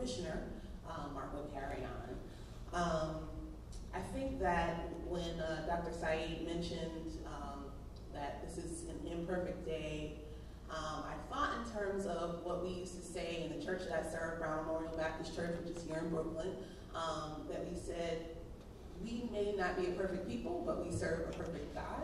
Commissioner, Marco Carrion. I think that when Dr. Saeed mentioned that this is an imperfect day, I thought in terms of what we used to say in the church that I served, Brown Memorial Baptist Church, which is here in Brooklyn, that we said, we may not be a perfect people, but we serve a perfect God.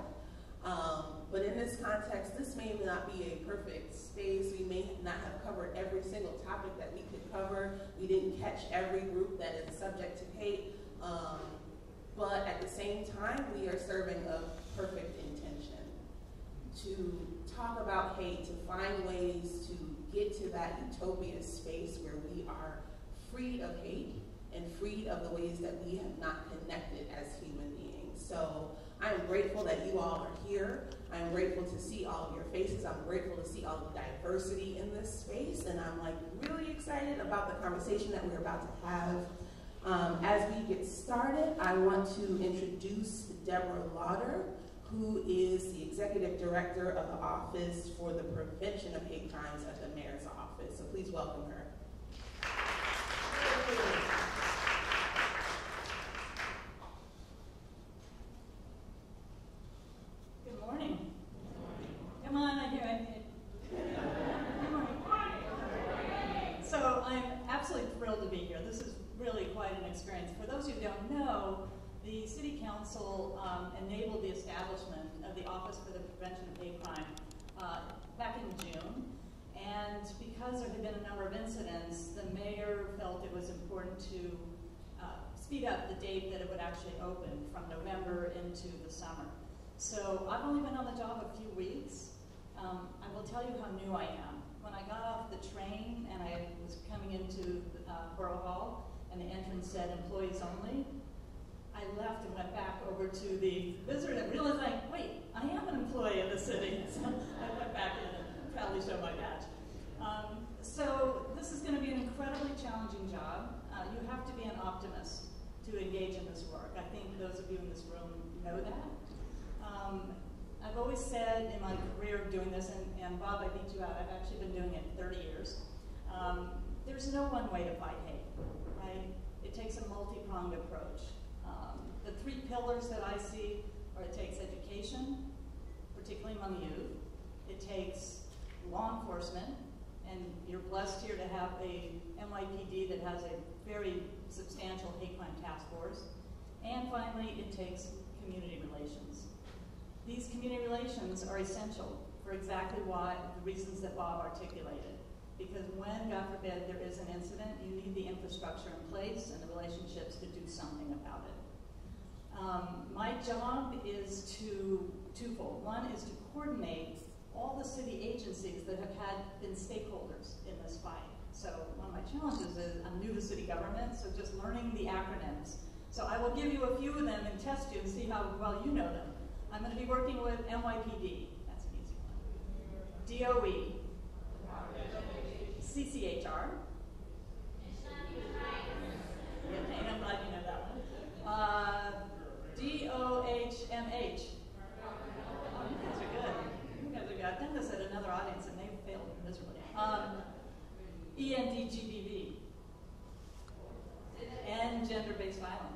But in this context, this may not be a perfect space. We may not have covered every single topic that we could cover. We didn't catch every group that is subject to hate. But at the same time, we are serving a perfect intention to talk about hate, to find ways to get to that utopia space where we are freed of hate and freed of the ways that we have not connected as human beings. So I am grateful that you all are here. I'm grateful to see all of your faces. I'm grateful to see all the diversity in this space. And I'm like really excited about the conversation that we're about to have. As we get started, I want to introduce Deborah Lauder, who is the Executive Director of the Office for the Prevention of Hate Crimes at the Mayor's Office. So please welcome her. Good morning. Come on, I hear it. Good morning. So I'm absolutely thrilled to be here. This is really quite an experience. For those who don't know, the City Council enabled the establishment of the Office for the Prevention of Hate Crime back in June. And because there had been a number of incidents, the mayor felt it was important to speed up the date that it would actually open from November into the summer. So I've only been on the job a few weeks. I will tell you how new I am. When I got off the train and I was coming into Borough Hall and the entrance said employees only, I left and went back over to the visitor and realized, wait, I am an employee of the city. So I went back in and proudly showed my badge. So this is going to be an incredibly challenging job. You have to be an optimist to engage in this work. I think those of you in this room know that. I've always said in my career of doing this, and Bob, I beat you out, I've actually been doing it 30 years, there's no one way to fight hate, right? It takes a multi-pronged approach. The three pillars that I see are it takes education, particularly among youth. It takes law enforcement, and you're blessed here to have a NYPD that has a very substantial hate crime task force. And finally, it takes community relations. These community relations are essential for exactly why the reasons that Bob articulated. Because when, God forbid, there is an incident, you need the infrastructure in place and the relationships to do something about it. My job is twofold. One is to coordinate all the city agencies that have been stakeholders in this fight. So one of my challenges is I'm new to city government, so just learning the acronyms. So I will give you a few of them and test you and see how well you know them. I'm going to be working with NYPD. That's an easy one. DOE. CCHR. I'm glad you know that one. DOHMH. Oh, you guys are good. You guys are good. I've done this at another audience and they failed miserably. ENDGBV. And gender-based violence.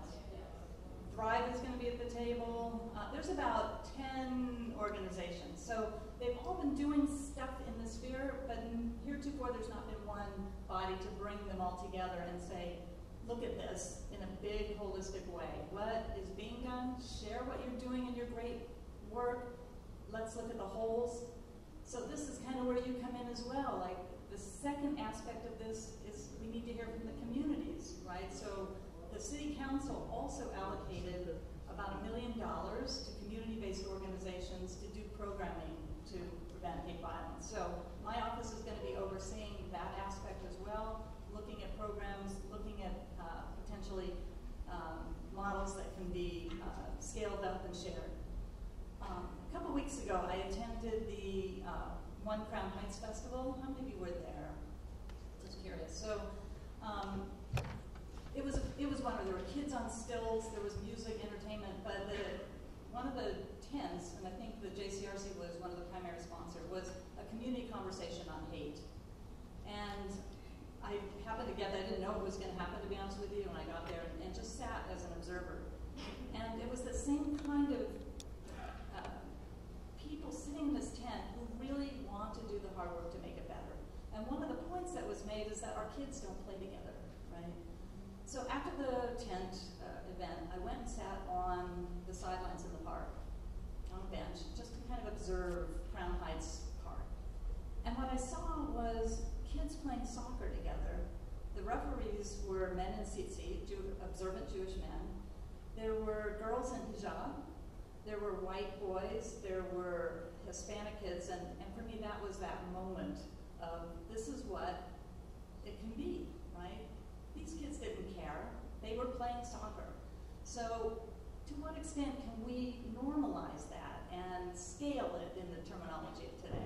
Thrive is going to be at the table. There's about 10 organizations. So they've all been doing stuff in the sphere, but heretofore there's not been one body to bring them all together and say, look at this in a big holistic way. What is being done? Share what you're doing in your great work. Let's look at the holes. So this is kind of where you come in as well. Like the second aspect of this is we need to hear from the communities, right? So the city council also allocated about $1 million to community-based organizations to do programming to prevent hate violence. So my office is going to be overseeing that aspect as well, looking at programs, looking at potentially models that can be scaled up and shared. A couple weeks ago, I attended the One Crown Heights Festival. How many of you were there? Just curious. So it was one where there were kids on stilts, there was music, entertainment, but one of the tents, and I think the JCRC was one of the primary sponsors, was a community conversation on hate. And I happened to get that. I didn't know it was going to happen, to be honest with you, when I got there, and just sat as an observer. And it was the same kind of people sitting in this tent who really want to do the hard work to make it better. And one of the points that was made is that our kids don't play together, right? So after the tent event, I went and sat on the sidelines in the park, on a bench, just to kind of observe Crown Heights Park. And what I saw was kids playing soccer together. The referees were men in tzitzit, observant Jewish men. There were girls in hijab. There were white boys. There were Hispanic kids. And for me, that was that moment of this is what it can be, right? These kids didn't care. They were playing soccer. So to what extent can we normalize that and scale it in the terminology of today?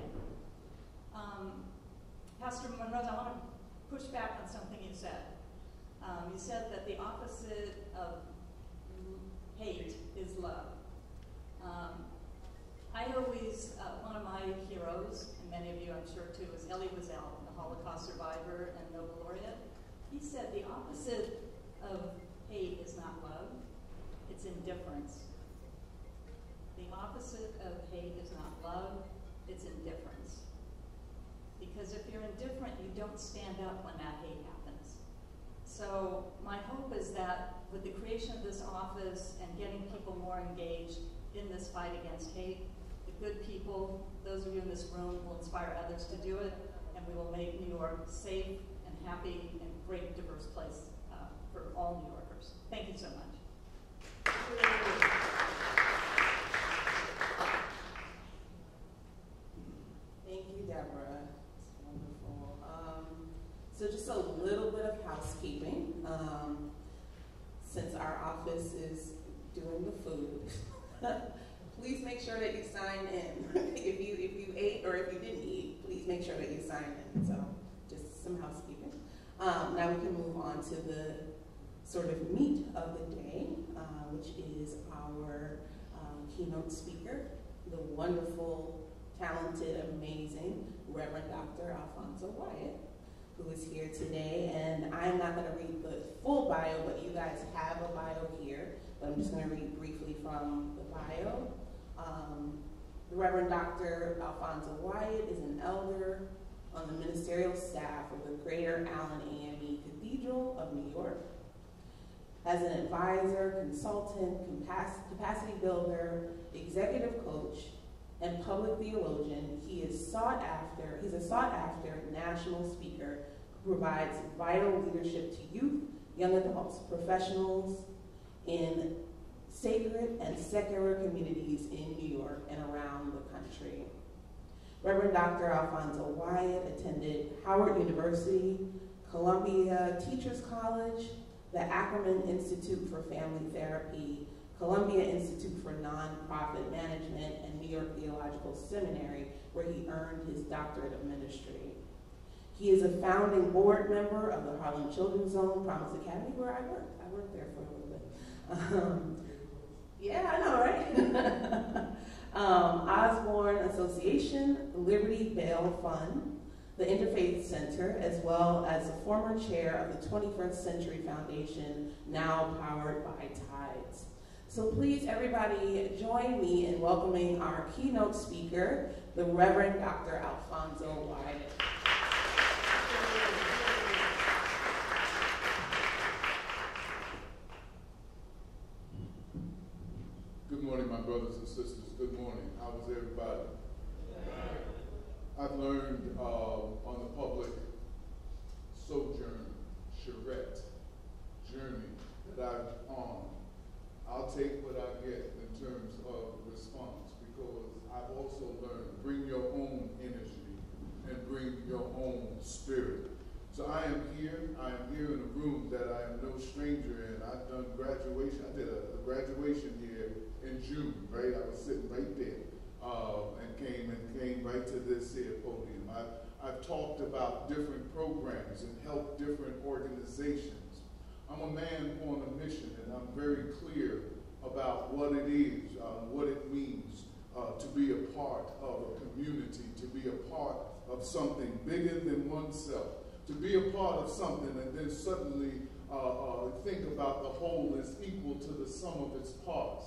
Pastor Monroe, I want to push back on something you said. You said that the opposite of hate is love. I always, one of my heroes, and many of you I'm sure too, is Elie Wiesel, the Holocaust survivor and Nobel laureate. He said the opposite of hate is not love, it's indifference. The opposite of hate is not love, it's indifference. Because if you're indifferent, you don't stand up when that hate happens. So my hope is that with the creation of this office and getting people more engaged in this fight against hate, the good people, those of you in this room, will inspire others to do it, and we will make New York safe and happy and great diverse place for all New Yorkers. Thank you so much. Thank you, Deborah. It's wonderful. So just a little bit of housekeeping. Since our office is doing the food, please make sure that you sign in. If you ate or if you didn't eat, please make sure that you sign in. So just some housekeeping. Now we can move on to the sort of meat of the day, which is our keynote speaker, the wonderful, talented, amazing Reverend Dr. Alfonso Wyatt, who is here today. And I'm not going to read the full bio, but you guys have a bio here. But I'm just going to read briefly from the bio. The Reverend Dr. Alfonso Wyatt is an elder on the ministerial staff of the Greater Allen AME Cathedral of New York. As an advisor, consultant, capacity builder, executive coach, and public theologian, he's a sought after national speaker who provides vital leadership to youth, young adults, professionals in sacred and secular communities in New York and around the country. Reverend Dr. Alfonso Wyatt attended Howard University, Columbia Teachers College, the Ackerman Institute for Family Therapy, Columbia Institute for Nonprofit Management, and New York Theological Seminary, where he earned his doctorate of ministry. He is a founding board member of the Harlem Children's Zone Promise Academy, where I worked. I worked there for a little bit. Yeah, I know, right? Osborne Association, Liberty Bell Fund, the Interfaith Center, as well as the former chair of the 21st Century Foundation, now powered by Tides. So please, everybody, join me in welcoming our keynote speaker, the Reverend Dr. Alfonso Wyatt. Good morning, my brothers and sisters. Good morning. How was everybody? I've learned on the public sojourn, charrette, journey that I'm on, I'll take what I get in terms of response, because I've also learned bring your own energy and bring your own spirit. So I am here in a room that I am no stranger in. I've done graduation. I did a graduation here in June, right? I was sitting right there and came right to this here podium. I've talked about different programs and helped different organizations. I'm a man on a mission, and I'm very clear about what it is, what it means to be a part of a community, to be a part of something bigger than oneself, to be a part of something and then suddenly think about the whole is equal to the sum of its parts.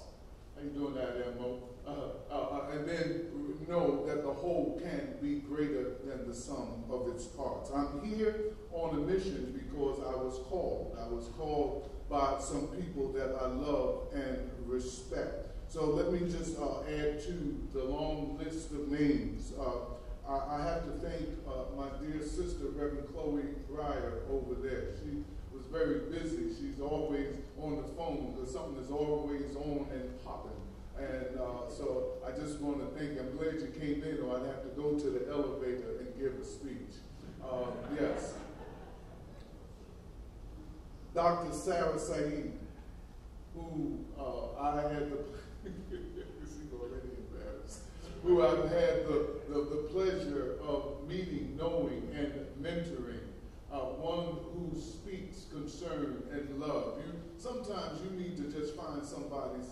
How you doing that, Mo? And then know that the whole can be greater than the sum of its parts. I'm here on a mission because I was called. I was called by some people that I love and respect. So let me just add to the long list of names. I have to thank my dear sister, Reverend Chloe Breyer, over there. She was very busy. She's always on the phone because something is always on and popping. And so I just want to thank you. I'm glad you came in, or I'd have to go to the elevator and give a speech. Yes. Dr. Sarah Saeed, who I had the she's already embarrassed, who I've had the pleasure of meeting, knowing, and mentoring. One who speaks concern and love. Sometimes you need to just find somebody's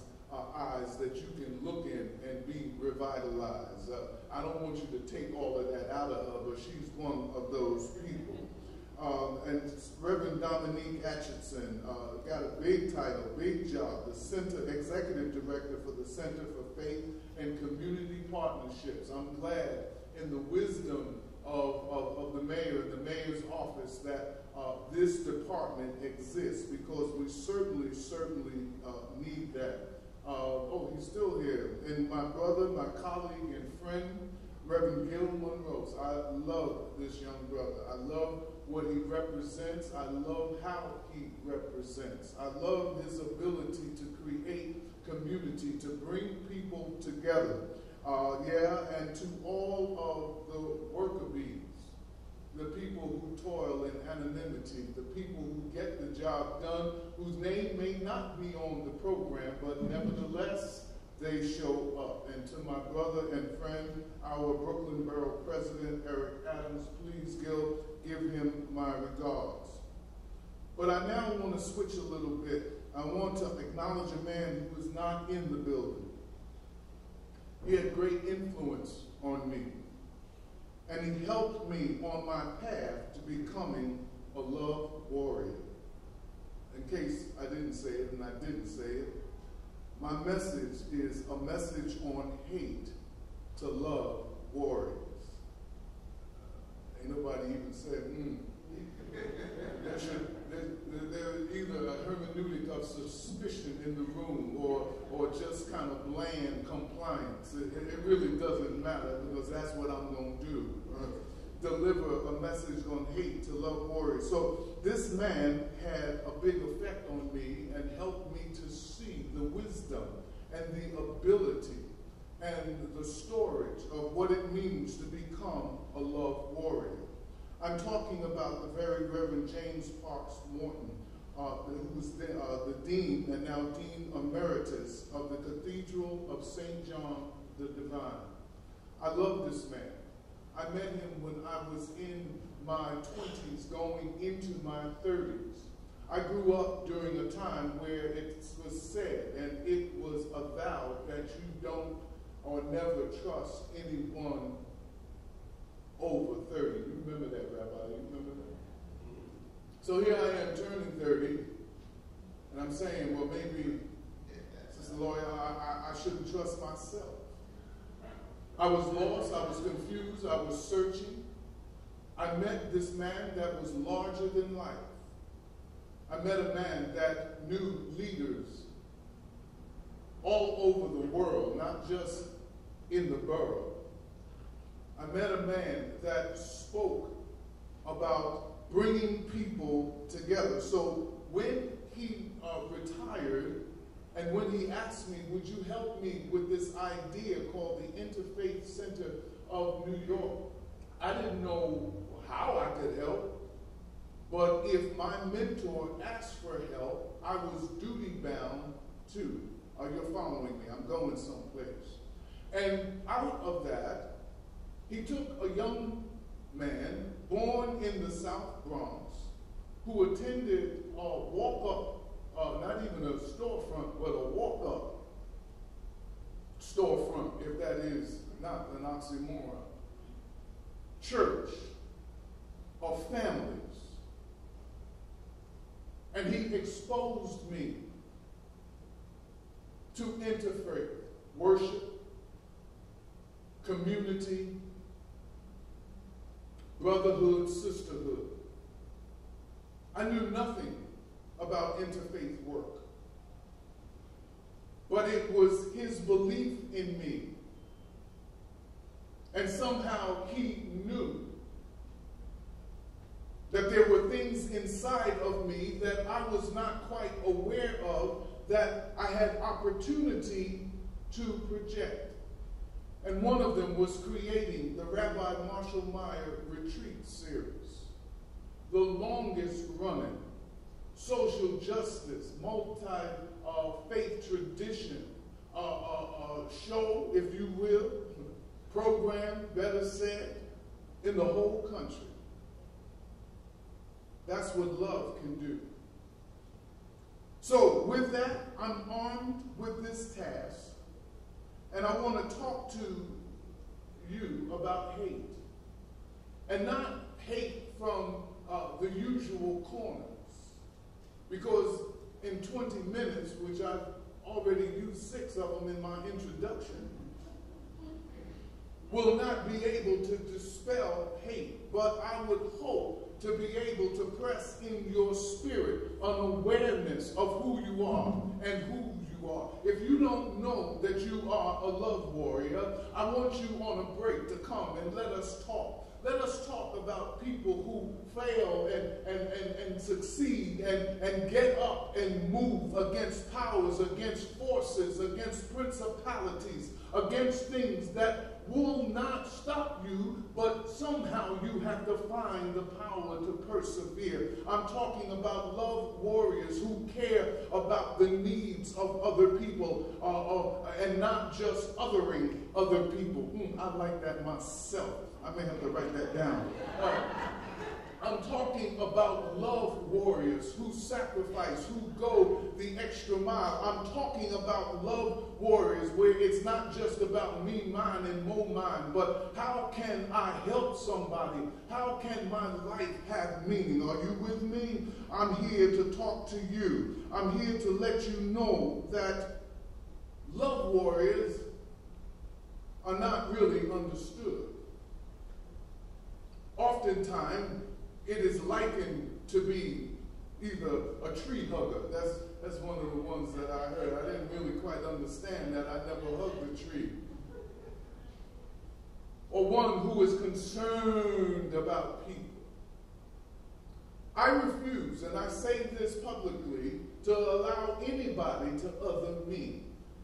eyes that you can look in and be revitalized. I don't want you to take all of that out of her, but she's one of those people. And Reverend Dominique Atchison got a big title, big job, the Executive Director for the Center for Faith and Community Partnerships. I'm glad in the wisdom of the mayor and the mayor's office that this department exists, because we certainly need that. Oh, he's still here. And my brother, my colleague and friend, Reverend Gil Monroe. I love this young brother. I love what he represents. I love how he represents. I love his ability to create community, to bring people together. And to all of the worker bees, the people who toil in anonymity, the people who get the job done, whose name may not be on the program, but nevertheless, they show up. And to my brother and friend, our Brooklyn Borough President, Eric Adams, please, Gil, give him my regards. But I now want to switch a little bit. I want to acknowledge a man who is not in the building. He had great influence on me. And he helped me on my path to becoming a love warrior. In case I didn't say it, and I didn't say it, my message is a message on hate to love warriors. Ain't nobody even said, There's either a hermeneutic of suspicion in the room or just kind of bland compliance. It really doesn't matter, because that's what I'm going to do. Deliver a message on hate to love warriors. So this man had a big effect on me and helped me to see the wisdom and the ability and the storage of what it means to become a love warrior. I'm talking about the very Reverend James Parks Morton, who was the Dean and now Dean Emeritus of the Cathedral of St. John the Divine. I love this man. I met him when I was in my 20s, going into my 30s. I grew up during a time where it was said, and it was avowed, that you don't or never trust anyone over 30. You remember that, Rabbi? You remember that? So here I am turning 30, and I'm saying, well, maybe, Sister Lawyer, I shouldn't trust myself. I was lost, I was confused, I was searching. I met this man that was larger than life. I met a man that knew leaders all over the world, not just in the borough. I met a man that spoke about bringing people together. So when he retired, and when he asked me, would you help me with this idea called the Interfaith Center of New York, I didn't know how I could help, but if my mentor asked for help, I was duty-bound to. You're following me, I'm going someplace. And out of that, he took a young man born in the South Bronx who attended a walk-up, not even a storefront, but a walk-up storefront, if that is not an oxymoron. Church, a family, And he exposed me to interfaith worship, community, brotherhood, sisterhood. I knew nothing about interfaith work, but it was his belief in me. And somehow he knew that there were things inside of me that I was not quite aware of, that I had opportunity to project. And one of them was creating the Rabbi Marshall Meyer Retreat Series, the longest running social justice, multi-faith tradition show, if you will, program, better said, in the whole country. That's what love can do. So with that, I'm armed with this task, and I want to talk to you about hate. And not hate from the usual corners. Because in 20 minutes, which I've already used 6 of them in my introduction, will not be able to dispel hate. But I would hope to be able to press in your spirit an awareness of who you are and who you are. If you don't know that you are a love warrior, I want you on a break to come and let us talk. Let us talk about people who fail and succeed and get up and move against powers, against forces, against principalities, against things that will not stop you, but somehow you have to find the power to persevere. I'm talking about love warriors who care about the needs of other people and not just othering other people. I like that myself. I may have to write that down. I'm talking about love warriors who sacrifice, who go the extra mile. I'm talking about love warriors where it's not just about me, mine, and mo mine, but how can I help somebody? How can my life have meaning? Are you with me? I'm here to talk to you. I'm here to let you know that love warriors are not really understood. Oftentimes, it is likened to be either a tree hugger. That's one of the ones that I heard. I didn't really quite understand that. I never hugged a tree. Or one who is concerned about people. I refuse, and I say this publicly, to allow anybody to other me.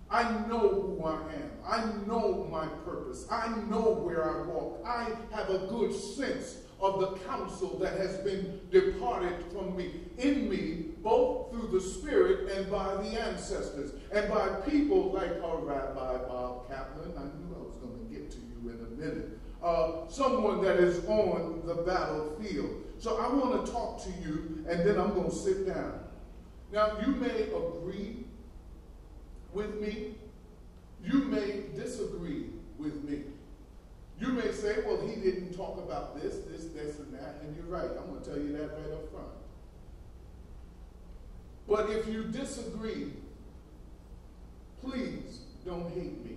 I know who I am. I know my purpose. I know where I walk. I have a good sense of the counsel that has been departed from me, in me, both through the Spirit and by the ancestors, and by people like Rabbi Bob Kaplan. I knew I was going to get to you in a minute. Someone that is on the battlefield. So I want to talk to you, and then I'm going to sit down. Now, you may agree with me. You may disagree with me. You may say, well, he didn't talk about this, and that, and you're right. I'm going to tell you that right up front. But if you disagree, please don't hate me.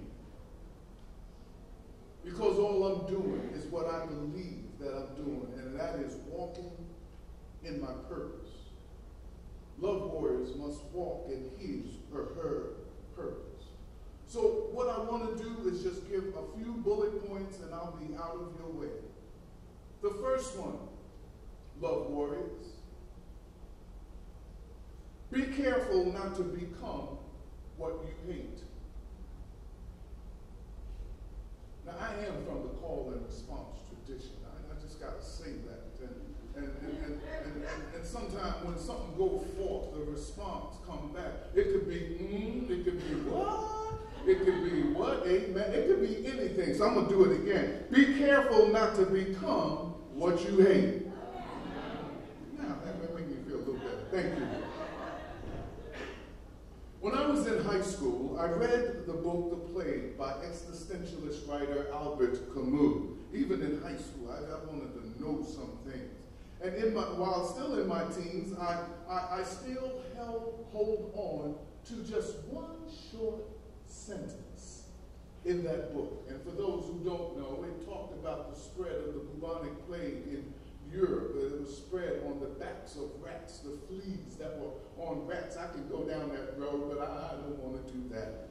Because all I'm doing is what I believe that I'm doing, and that is walking in my purpose. Love warriors must walk in his or her purpose. So what I want to do is just give a few bullet points and I'll be out of your way. The first one, love warriors. Be careful not to become what you hate. Now I am from the call and response tradition. I just got to say that. And sometimes when something goes forth, the response comes back. It could be, it could be what? It could be what? Amen. It could be anything. So I'm going to do it again. Be careful not to become what you hate. Now, that makes me feel a little better. Thank you. When I was in high school, I read the book The Plague by existentialist writer Albert Camus. Even in high school, I wanted to know some things. And while still in my teens, I still hold on to just one short sentence in that book. And for those who don't know, it talked about the spread of the bubonic plague in Europe. It was spread on the backs of rats, the fleas that were on rats. I could go down that road, but I don't want to do that.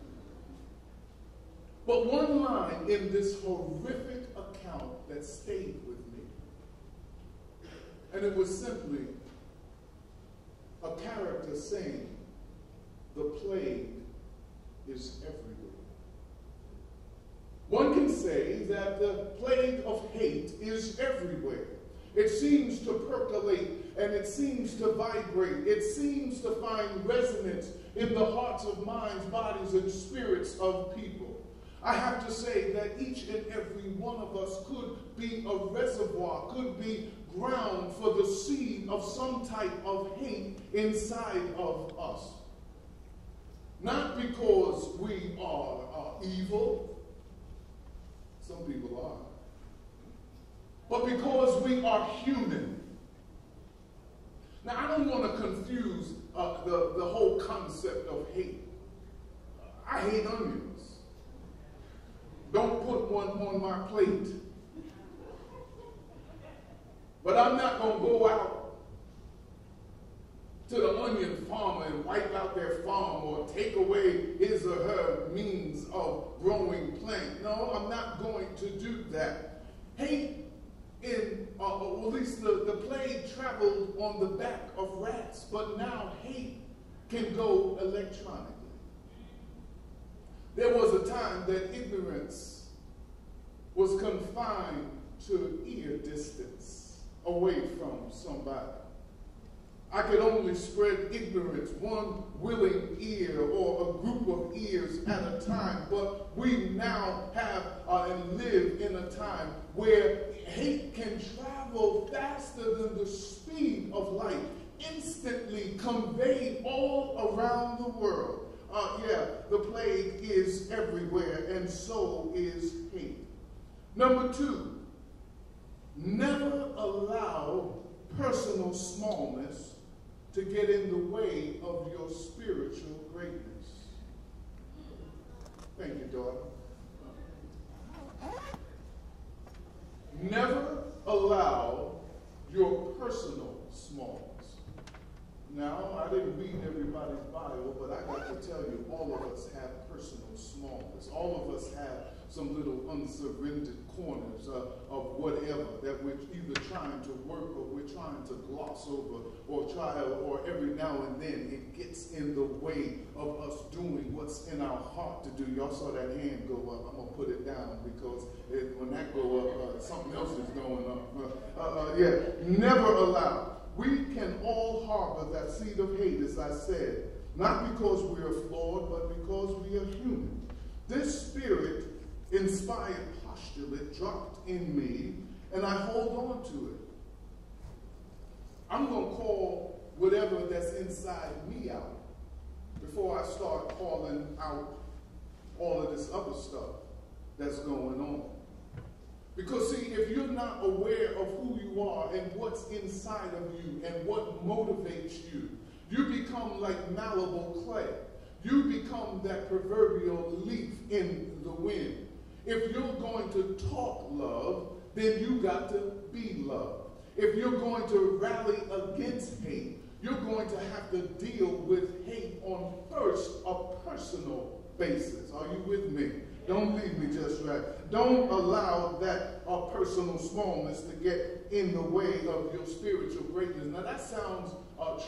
But one line in this horrific account that stayed with me, and it was simply a character saying, "The plague is everywhere." One can say that the plague of hate is everywhere. It seems to percolate and it seems to vibrate. It seems to find resonance in the hearts of minds, bodies, and spirits of people. I have to say that each and every one of us could be a reservoir, could be ground for the seed of some type of hate inside of us. Not because we are evil, some people are, but because we are human. Now, I don't want to confuse the whole concept of hate. I hate onions. Don't put one on my plate. But I'm not going to go out to the onion farmer and wipe out their farm or take away his or her means of growing plant. No, I'm not going to do that. Hate, or at least the plague traveled on the back of rats, but now hate can go electronically. There was a time that ignorance was confined to ear distance away from somebody. I could only spread ignorance, one willing ear or a group of ears at a time, but we now have and live in a time where hate can travel faster than the speed of light, instantly conveyed all around the world. The plague is everywhere, and so is hate. Number 2, never allow personal smallness to get in the way of your spiritual greatness. Thank you, daughter. Never allow your personal smallness. Now, I didn't read everybody's bio, but I got to tell you, all of us have personal smallness. All of us have some little unsurrendered corners of whatever that we're either trying to work or we're trying to gloss over or every now and then it gets in the way of us doing what's in our heart to do. Y'all saw that hand go up. I'm going to put it down because when that go up, something else is going up. Never allow. We can all harbor that seed of hate, as I said, not because we are flawed, but because we are human. This spirit-inspired postulate dropped in me, and I hold on to it. I'm going to call whatever that's inside me out before I start calling out all of this other stuff that's going on. Because, see, if you're not aware of who you are and what's inside of you and what motivates you, you become like malleable clay. You become that proverbial leaf in the wind. If you're going to talk love, then you got to be love. If you're going to rally against hate, you're going to have to deal with hate on first a personal basis. Are you with me? Don't leave me just right. Don't allow that personal smallness to get in the way of your spiritual greatness. Now that sounds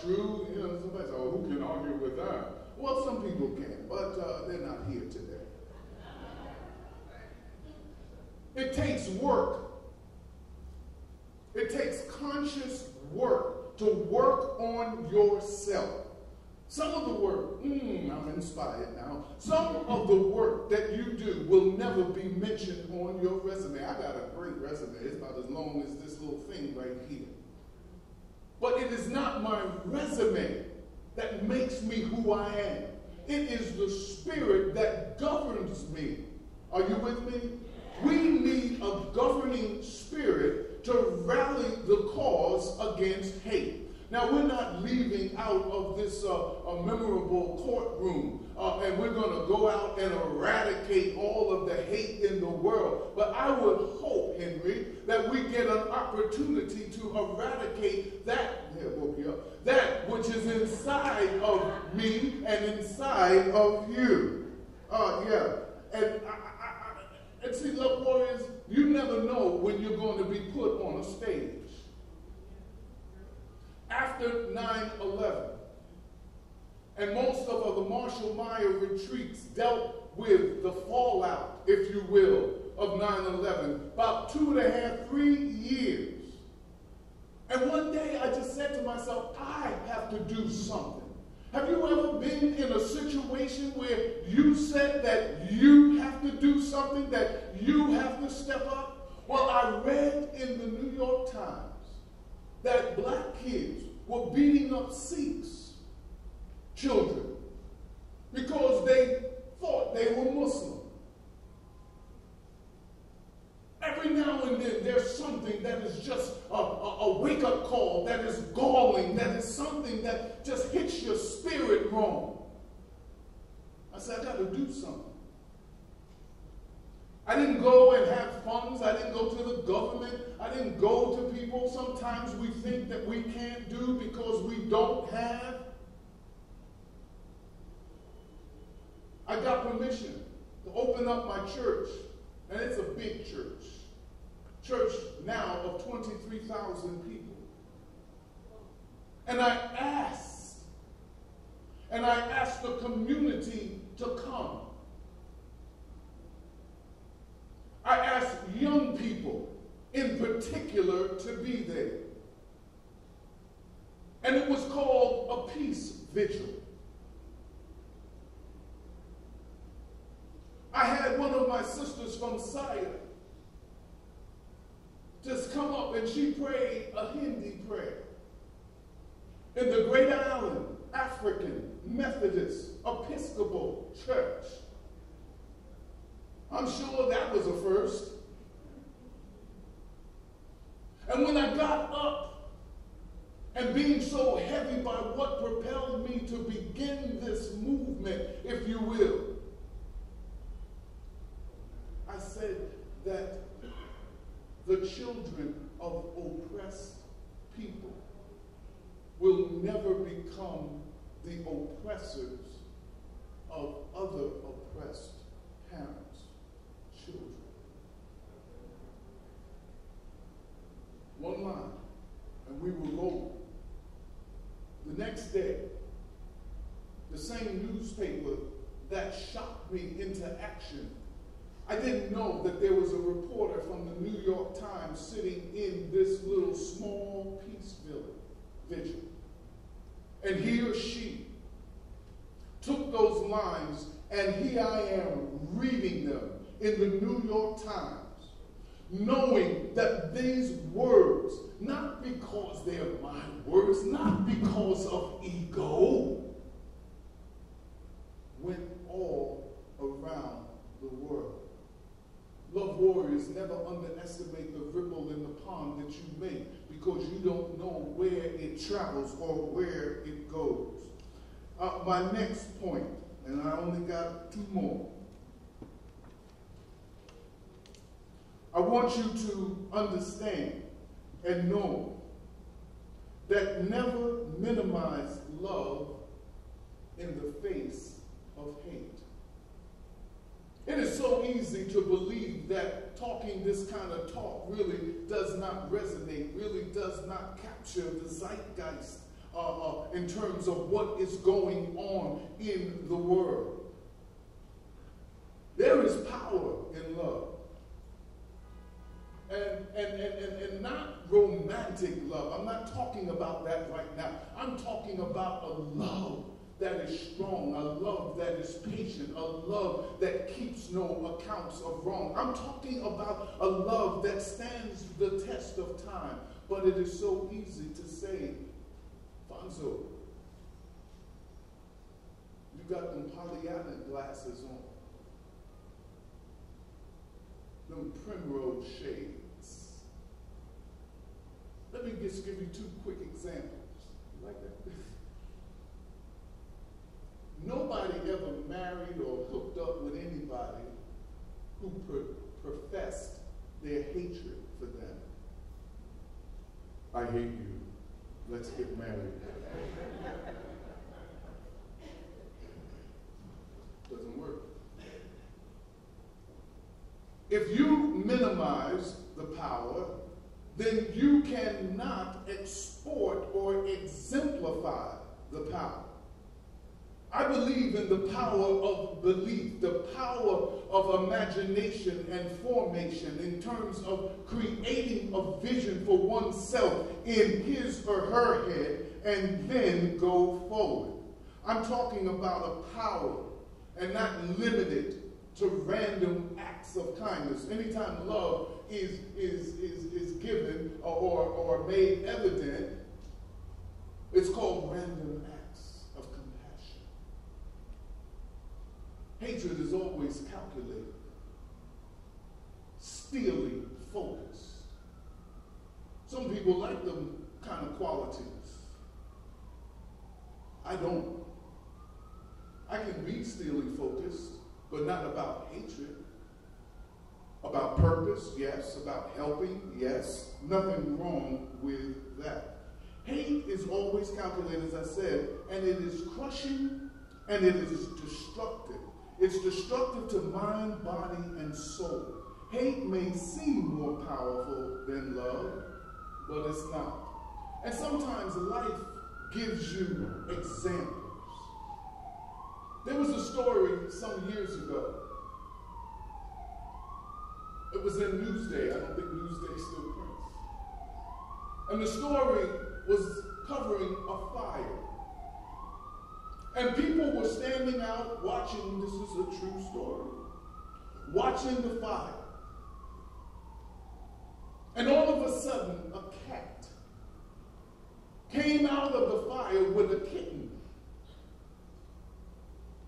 true. You know, somebody says, "Oh, who can argue with that?" Well, some people can, but they're not here today. It takes work. It takes conscious work to work on yourself. Some of the work, I'm inspired now. Some of the work that you do will never be mentioned on your resume. I got a great resume. It's about as long as this little thing right here. But it is not my resume that makes me who I am. It is the spirit that governs me. Are you with me? We need a governing spirit to rally the cause against hate. Now, we're not leaving out of this a memorable courtroom and we're going to go out and eradicate all of the hate in the world. But I would hope, Henry, that we get an opportunity to eradicate that, that which is inside of me and inside of you. And see, love warriors, you never know when you're going to be put on a stage. After 9/11, and most of the Marshall Meyer retreats dealt with the fallout, if you will, of 9/11, about 2.5, 3 years. And one day I just said to myself, I have to do something. Have you ever been in a situation where you said that you have to do something, that you have to step up? Well, I read in the New York Times that black kids were beating up Sikhs, children, because they thought they were Muslim. Every now and then there's something that is just a wake-up call, that is galling, that is something that just hits your spirit wrong. I said, I got to do something. I didn't go and have funds. I didn't go to the government. I didn't go to people. Sometimes we think that we can't do because we don't have. I got permission to open up my church, and it's a big church. Church now of 23,000 people. And I asked the community to come. I asked young people in particular to be there. And it was called a peace vigil. I had one of my sisters from Saya just come up and she prayed a Hindi prayer in the Great Island African Methodist Episcopal Church. I'm sure that was a first. And when I got up, and being so heavy by what propelled me to begin this movement, if you will, I said that the children of oppressed people will never become the oppressors of other oppressed parents. Children. One line, and we were rolling. The next day, the same newspaper that shocked me into action, I didn't know that there was a reporter from the New York Times sitting in this little small peace vigil. And he or she took those lines, and here I am reading them in the New York Times, knowing that these words, not because they're my words, not because of ego, went all around the world. Love warriors, never underestimate the ripple in the pond that you make, because you don't know where it travels or where it goes. My next point, and I only got 2 more. I want you to understand and know that never minimize love in the face of hate. It is so easy to believe that talking this kind of talk really does not resonate, really does not capture the zeitgeist in terms of what is going on in the world. There is power in love. And not romantic love. I'm not talking about that right now. I'm talking about a love that is strong, a love that is patient, a love that keeps no accounts of wrong. I'm talking about a love that stands the test of time. But it is so easy to say, Fonzo, you got them Pollyanna glasses on. Them primrose shades. Let me just give you two quick examples. You like that? Nobody ever married or hooked up with anybody who professed their hatred for them. I hate you. Let's get married. Doesn't work. If you minimize the power, then you cannot export or exemplify the power. I believe in the power of belief, the power of imagination and formation in terms of creating a vision for oneself in his or her head and then go forward. I'm talking about a power and not limited to random acts of kindness. Anytime love is given or made evident, it's called random acts of compassion. Hatred is always calculated, steely focused. Some people like them kind of qualities. I don't. I can be steely focused, but not about hatred. About purpose, yes. About helping, yes. Nothing wrong with that. Hate is always calculated, as I said, and it is crushing and it is destructive. It's destructive to mind, body, and soul. Hate may seem more powerful than love, but it's not. And sometimes life gives you examples. There was a story some years ago. It was in Newsday. I don't think Newsday still prints. And the story was covering a fire. And people were standing out watching, this is a true story, watching the fire. And all of a sudden, a cat came out of the fire with a kitten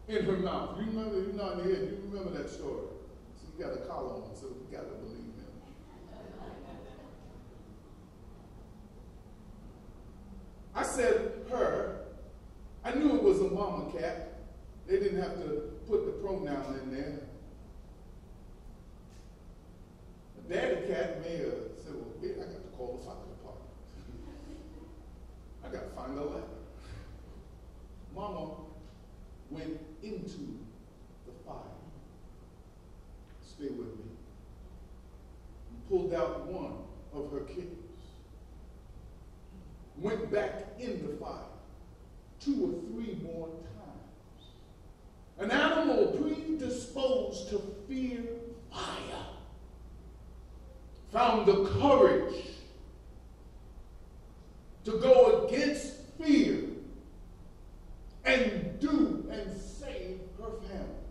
in her mouth. You remember, you're not here, you remember that story. So you got a collar on, so you got to believe him. I said her. I knew it was a mama cat. They didn't have to put the pronoun in there. The daddy cat may have said, well, I got to call the fire department. I got to find a ladder. Mama went into the fire. Stay with me. And pulled out one of her kittens. Went back in the fire 2 or 3 more times. An animal predisposed to fear fire found the courage to go against fear and do and save her family.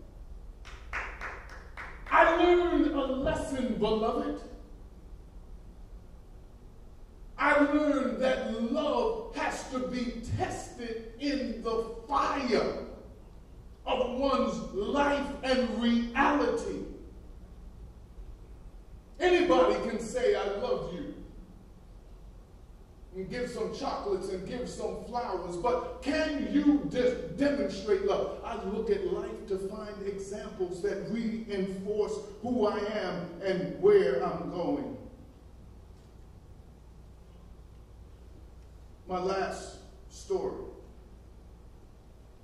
I learned a lesson, beloved. I learned that love has to be tested in the fire of one's life and reality. Anybody can say, I love you, and give some chocolates and give some flowers, but can you demonstrate love? I look at life to find examples that reinforce who I am and where I'm going. My last story.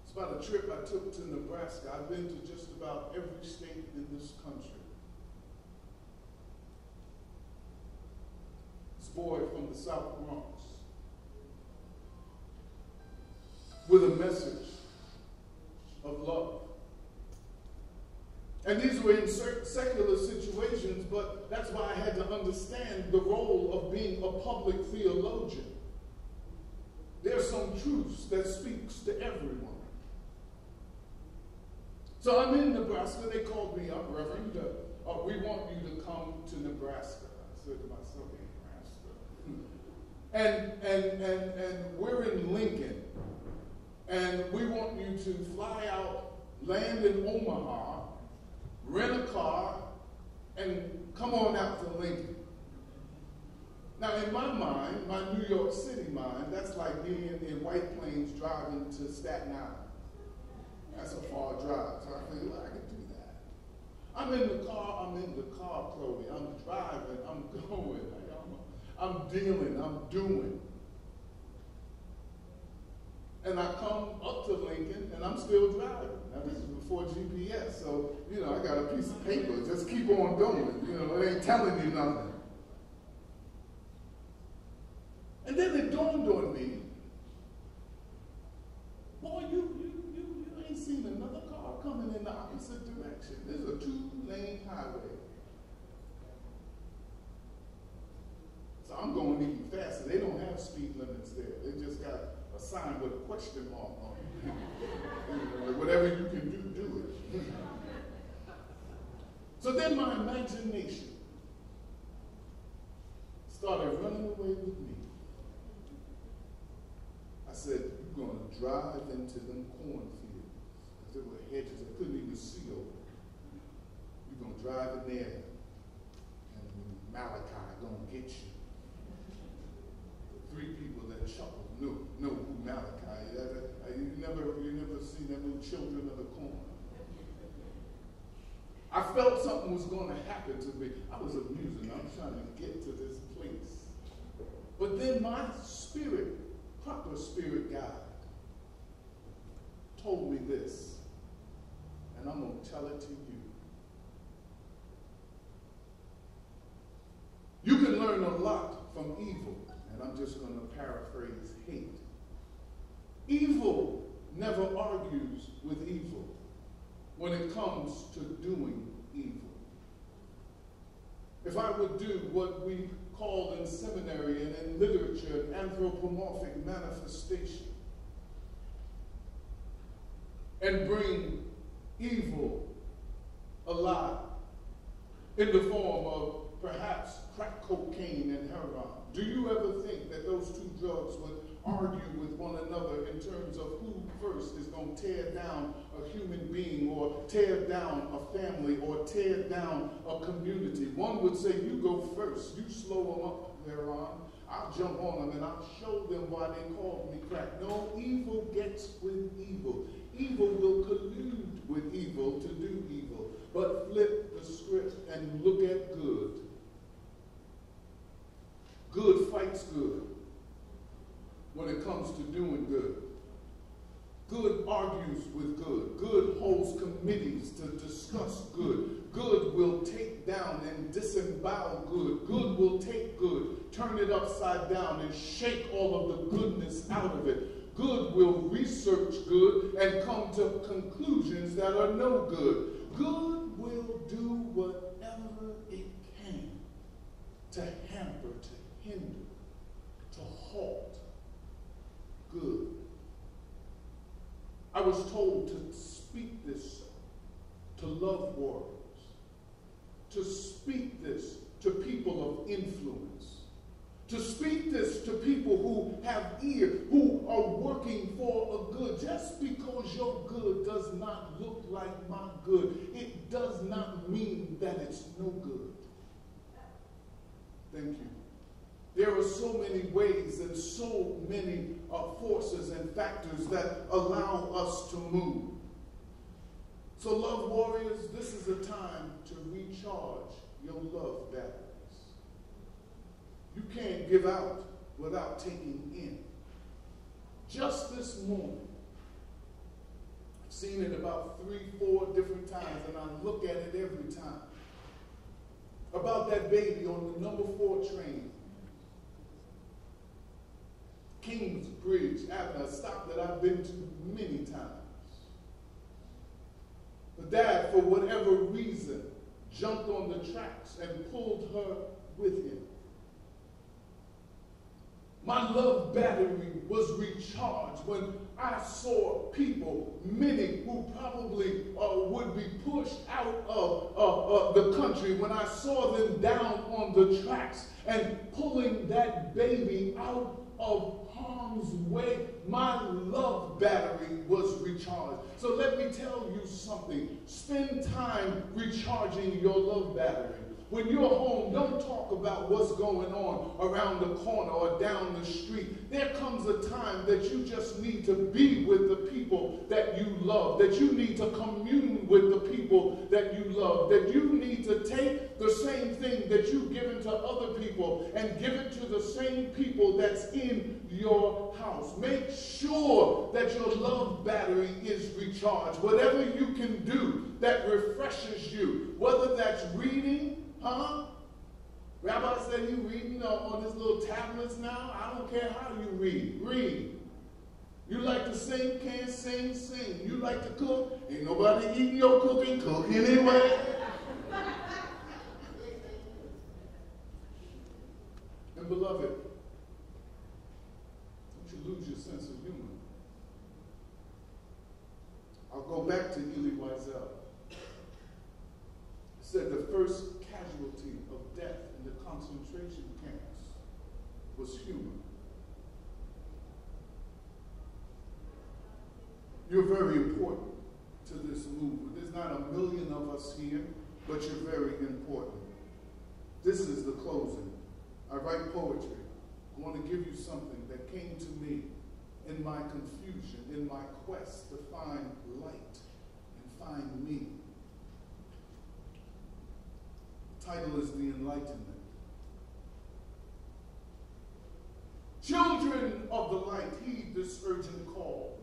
It's about a trip I took to Nebraska. I've been to just about every state in this country. This boy from the South Bronx with a message of love. And these were in secular situations, but that's why I had to understand the role of being a public theologian. There's some truths that speaks to everyone. So I'm in Nebraska. They called me up, Reverend. We want you to come to Nebraska. I said to myself, Nebraska. And we're in Lincoln. And we want you to fly out, land in Omaha, rent a car, and come on out to Lincoln. Now, in my mind, my New York City mind, that's like being in White Plains driving to Staten Island. That's a far drive. So I think, well, I can do that. I'm in the car, Chloe. I'm driving, I'm going, I'm dealing, I'm doing. And I come up to Lincoln, and I'm still driving. Now, this is before GPS, so, you know, I got a piece of paper. Just keep on going. You know, it ain't telling you nothing. And then it dawned on me, boy, you ain't seen another car coming in the opposite direction. There's a 2-lane highway. So I'm going even faster. They don't have speed limits there. They just got a sign with a question mark on it. You know, whatever you can do, do it. So then my imagination started running away with me. I said, you're going to drive into them cornfields. Because there were hedges I couldn't even see over. You're going to drive in there, and Malachi going to get you. The 3 people that chuckled know who Malachi is. You never see them little children of the corn. I felt something was going to happen to me. I was amusing. I was trying to get to this place. But then my spirit, proper spirit guide, told me this, and I'm going to tell it to you. You can learn a lot from evil, and I'm just going to paraphrase hate. Evil never argues with evil when it comes to doing evil. If I would do what we call in seminary and in literature an anthropomorphic manifestation and bring evil alive in the form of perhaps crack cocaine and heroin, do you ever think that those 2 drugs would argue with one another in terms of who first is going to tear down a human being or tear down a family or tear down a community? One would say, you go first, you slow them up, heroin. I'll jump on them and I'll show them why they called me crack. No, evil gets with evil. Evil will collude with evil to do evil. But flip the script and look at good. Good fights good when it comes to doing good. Good argues with good. Good holds committees to discuss good. Good will take down and disembowel good. Good will take good, turn it upside down, and shake all of the goodness out of it. Good will research good and come to conclusions that are no good. Good will do whatever it can to hamper, to hinder, to halt good. I was told to speak this to love warriors, to speak this to people of influence, to speak this to people who have ear, who are working for a good. Just because your good does not look like my good, it does not mean that it's no good. Thank you. There are so many ways and so many forces and factors that allow us to move. So, love warriors, this is a time to recharge your love batteries. You can't give out without taking in. Just this morning, I've seen it about 3-4 different times, and I look at it every time. About that baby on the number 4 train. Kingsbridge Avenue, a stop that I've been to many times. The dad, for whatever reason, jumped on the tracks and pulled her with him. My love battery was recharged when I saw people, many who probably would be pushed out of the country, when I saw them down on the tracks and pulling that baby out of harm's way. My love battery was recharged. So let me tell you something. Spend time recharging your love battery. When you're home, don't talk about what's going on around the corner or down the street. There comes a time that you just need to be with the people that you love, that you need to commune with the people that you love, that you need to take the same thing that you've given to other people and give it to the same people that's in your house. Make sure that your love battery is recharged. Whatever you can do that refreshes you, whether that's reading, Rabbi said you reading on his little tablets now. I don't care how you read. Read. You like to sing, can't sing, sing. You like to cook, ain't nobody eating your cooking, cook anyway. And beloved, don't you lose your sense of humor. I'll go back to Elie Wiesel. He said the first casualty of death in the concentration camps was humor. You're very important to this movement. There's not a million of us here, but you're very important. This is the closing. I write poetry. I want to give you something that came to me in my confusion, in my quest to find light and find me. The title is The Enlightenment. Children of the light, heed this urgent call.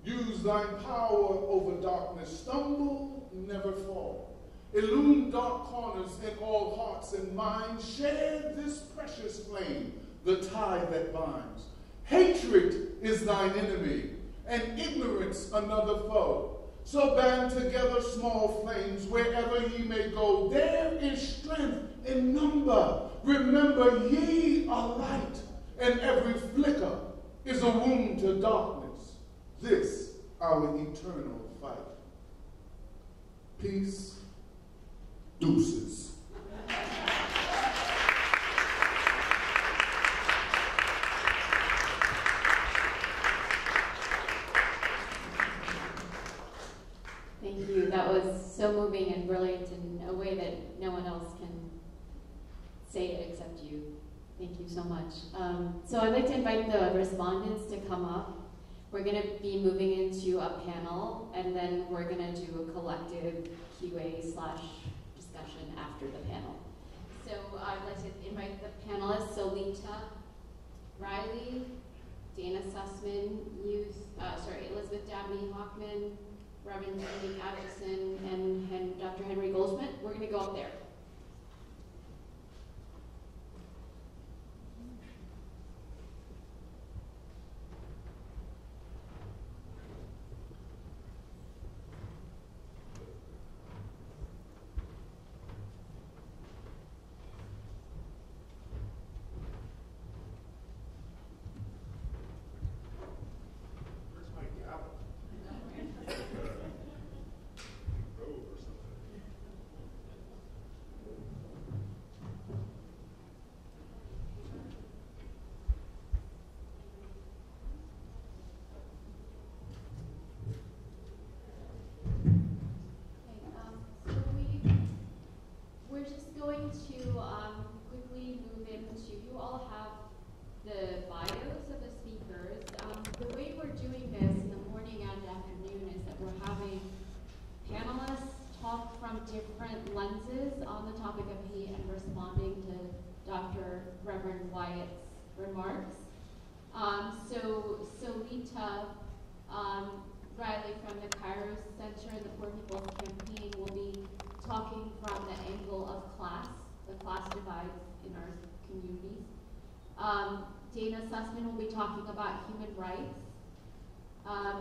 Use thine power over darkness. Stumble, never fall. Illume dark corners in all hearts and minds. Share this precious flame, the tie that binds. Hatred is thine enemy, and ignorance another foe. So band together small flames wherever ye may go. There is strength in number. Remember, ye are light, and every flicker is a wound to darkness. This our eternal fight. Peace, deuces. Thank you. That was so moving and brilliant in a way that no one else can say it except you. Thank you so much. So I'd like to invite the respondents to come up. We're going to be moving into a panel, and then we're going to do a collective QA/discussion after the panel. So I'd like to invite the panelists, Solita Riley, Dana Sussman, Elizabeth Dabney Hockman, Reverend Dominique Atchison, and Dr. Henry Goldschmidt. We're going to go up there. Going to quickly move into, you all have the bios of the speakers. The way we're doing this in the morning and afternoon is that we're having panelists talk from different lenses on the topic of hate and responding to Dr. Reverend Wyatt's remarks. So Solita Riley from the Kairos Center and the Poor People's Campaign will be talking from the angle of class, the class divides in our communities. Dana Sussman will be talking about human rights.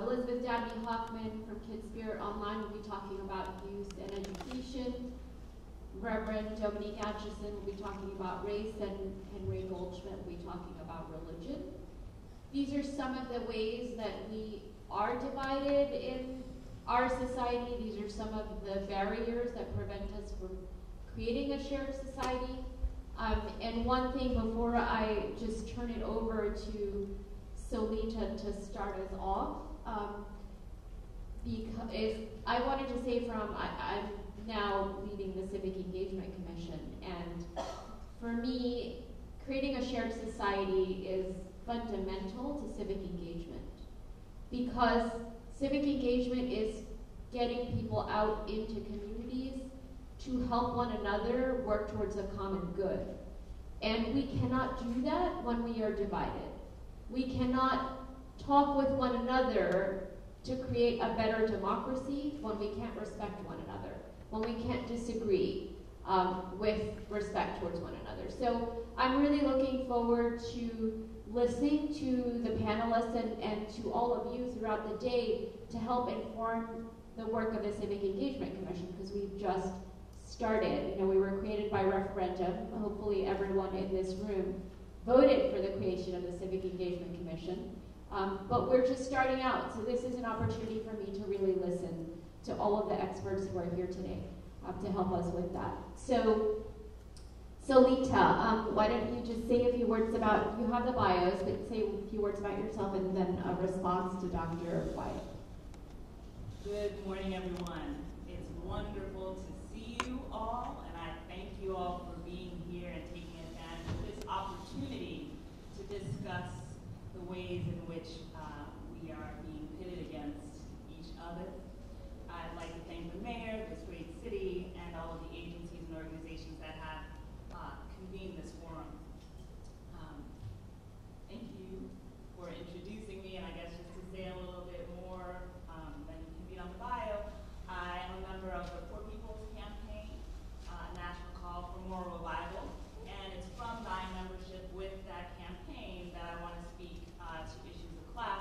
Elizabeth Dabney Hockman from Kids Spirit Online will be talking about youth and education. Reverend Dominique Atchison will be talking about race, and Henry Goldschmidt will be talking about religion. These are some of the ways that we are divided in our society. These are some of the barriers that prevent us from creating a shared society. And one thing before I just turn it over to Solita to start us off, because I wanted to say I'm now leading the Civic Engagement Commission. And for me, creating a shared society is fundamental to civic engagement, because civic engagement is getting people out into communities to help one another work towards a common good. And we cannot do that when we are divided. We cannot talk with one another to create a better democracy when we can't respect one another, when we can't disagree with respect towards one another. So I'm really looking forward to listening to the panelists and to all of you throughout the day to help inform the work of the Civic Engagement Commission, because we've just started. We were created by referendum. Hopefully everyone in this room voted for the creation of the Civic Engagement Commission. But we're just starting out, so this is an opportunity for me to really listen to all of the experts who are here today to help us with that. So Lita, why don't you just say a few words about, you have the bios, but say a few words about yourself and then a response to Dr. White. Good morning, everyone. It's wonderful to see you all, and I thank you all for being here and taking advantage of this opportunity to discuss the ways in which we are being pitted against each other. I'd like to thank the mayor, this great city, and all of the agencies and organizations that have convened this forum. Thank you for introducing me, and I guess just to say a little bit more than you can read on the bio, I am a member of the Poor People's Campaign, National Call for Moral Revival, and it's from my membership with that campaign that I want to speak to issues of class.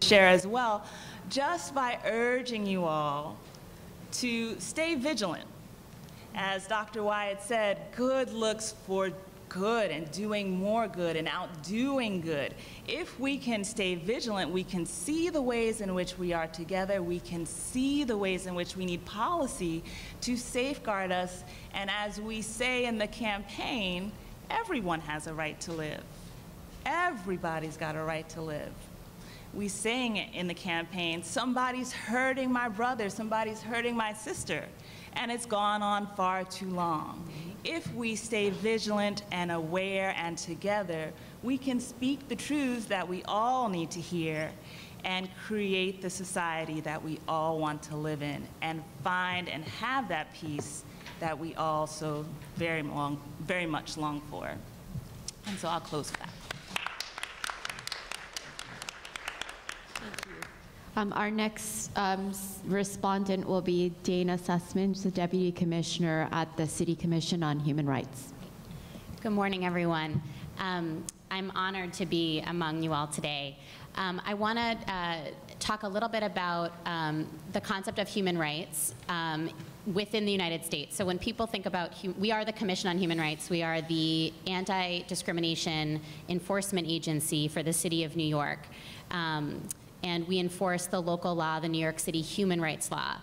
share as well, just by urging you all to stay vigilant. As Dr. Wyatt said, good looks for good and doing more good and outdoing good. If we can stay vigilant, we can see the ways in which we are together, we can see the ways in which we need policy to safeguard us, and as we say in the campaign, everyone has a right to live. Everybody's got a right to live. We sang it in the campaign, somebody's hurting my brother, somebody's hurting my sister, and it's gone on far too long. If we stay vigilant and aware and together, we can speak the truths that we all need to hear and create the society that we all want to live in and find and have that peace that we all so very much long for. And so I'll close with that. Our next respondent will be Dana Sussman, the Deputy Commissioner at the City Commission on Human Rights. Good morning, everyone. I'm honored to be among you all today. I want to talk a little bit about the concept of human rights within the United States. So when people think about, we are the Commission on Human Rights. We are the anti-discrimination enforcement agency for the City of New York. And we enforce the local law, the New York City Human Rights Law.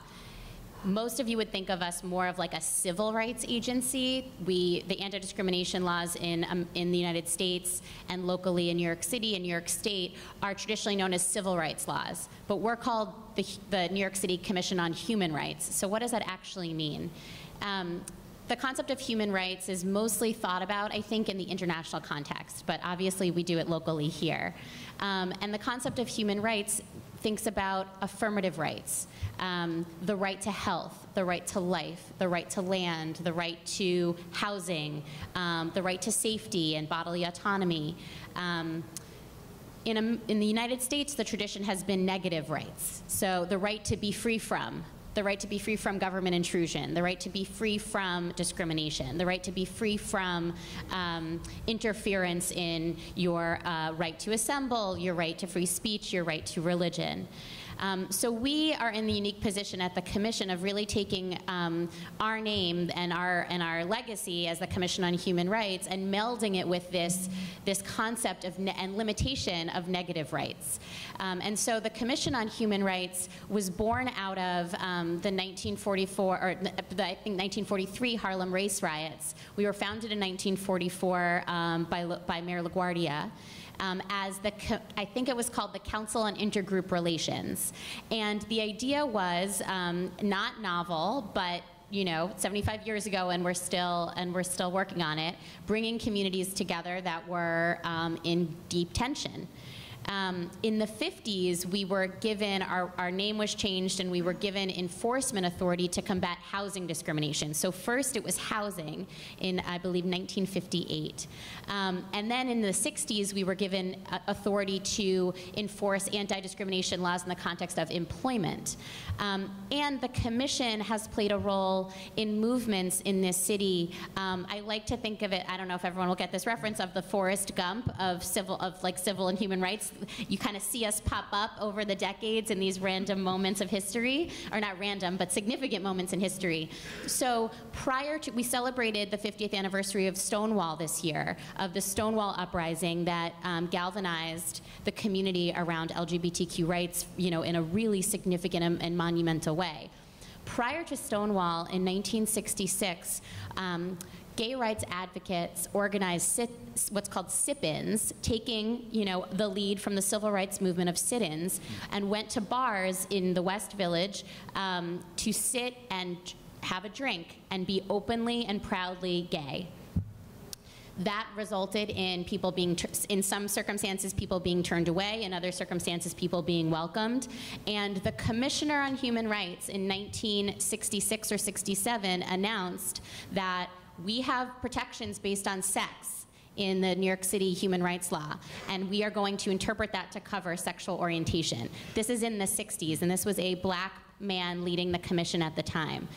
Most of you would think of us more of like a civil rights agency. The anti-discrimination laws in the United States and locally in New York City and New York State are traditionally known as civil rights laws, but we're called the New York City Commission on Human Rights. So what does that actually mean? The concept of human rights is mostly thought about, I think, in the international context, but obviously we do it locally here. And the concept of human rights thinks about affirmative rights, the right to health, the right to life, the right to land, the right to housing, the right to safety and bodily autonomy. In the United States, the tradition has been negative rights. So the right to be free from, the right to be free from government intrusion, the right to be free from discrimination, the right to be free from interference in your right to assemble, your right to free speech, your right to religion. So we are in the unique position at the Commission of really taking our name and our legacy as the Commission on Human Rights and melding it with this concept of and limitation of negative rights. And so the Commission on Human Rights was born out of the 1944, or I think 1943 Harlem race riots. We were founded in 1944 by Mayor LaGuardia. As I think it was called the Council on Intergroup Relations. And the idea was not novel, but 75 years ago, and we're still working on it, bringing communities together that were in deep tension. In the 50s, we were given, our name was changed, and we were given enforcement authority to combat housing discrimination. So first it was housing in, I believe, 1958. And then in the 60s, we were given authority to enforce anti-discrimination laws in the context of employment. And the Commission has played a role in movements in this city. I like to think of it, I don't know if everyone will get this reference, of the Forrest Gump of civil and human rights. You kind of see us pop up over the decades in these random moments of history, or not random, but significant moments in history. So we celebrated the 50th anniversary of Stonewall this year, of the Stonewall uprising that galvanized the community around LGBTQ rights, in a really significant and monumental way. Prior to Stonewall in 1966, gay rights advocates organized what's called sit-ins, taking the lead from the civil rights movement of sit-ins, and went to bars in the West Village to sit and have a drink and be openly and proudly gay. That resulted in people being, in some circumstances, people being turned away, in other circumstances, people being welcomed. And the Commissioner on Human Rights in 1966 or 67 announced that we have protections based on sex in the New York City Human Rights Law, and we are going to interpret that to cover sexual orientation. This is in the 60s, and this was a black man leading the commission at the time.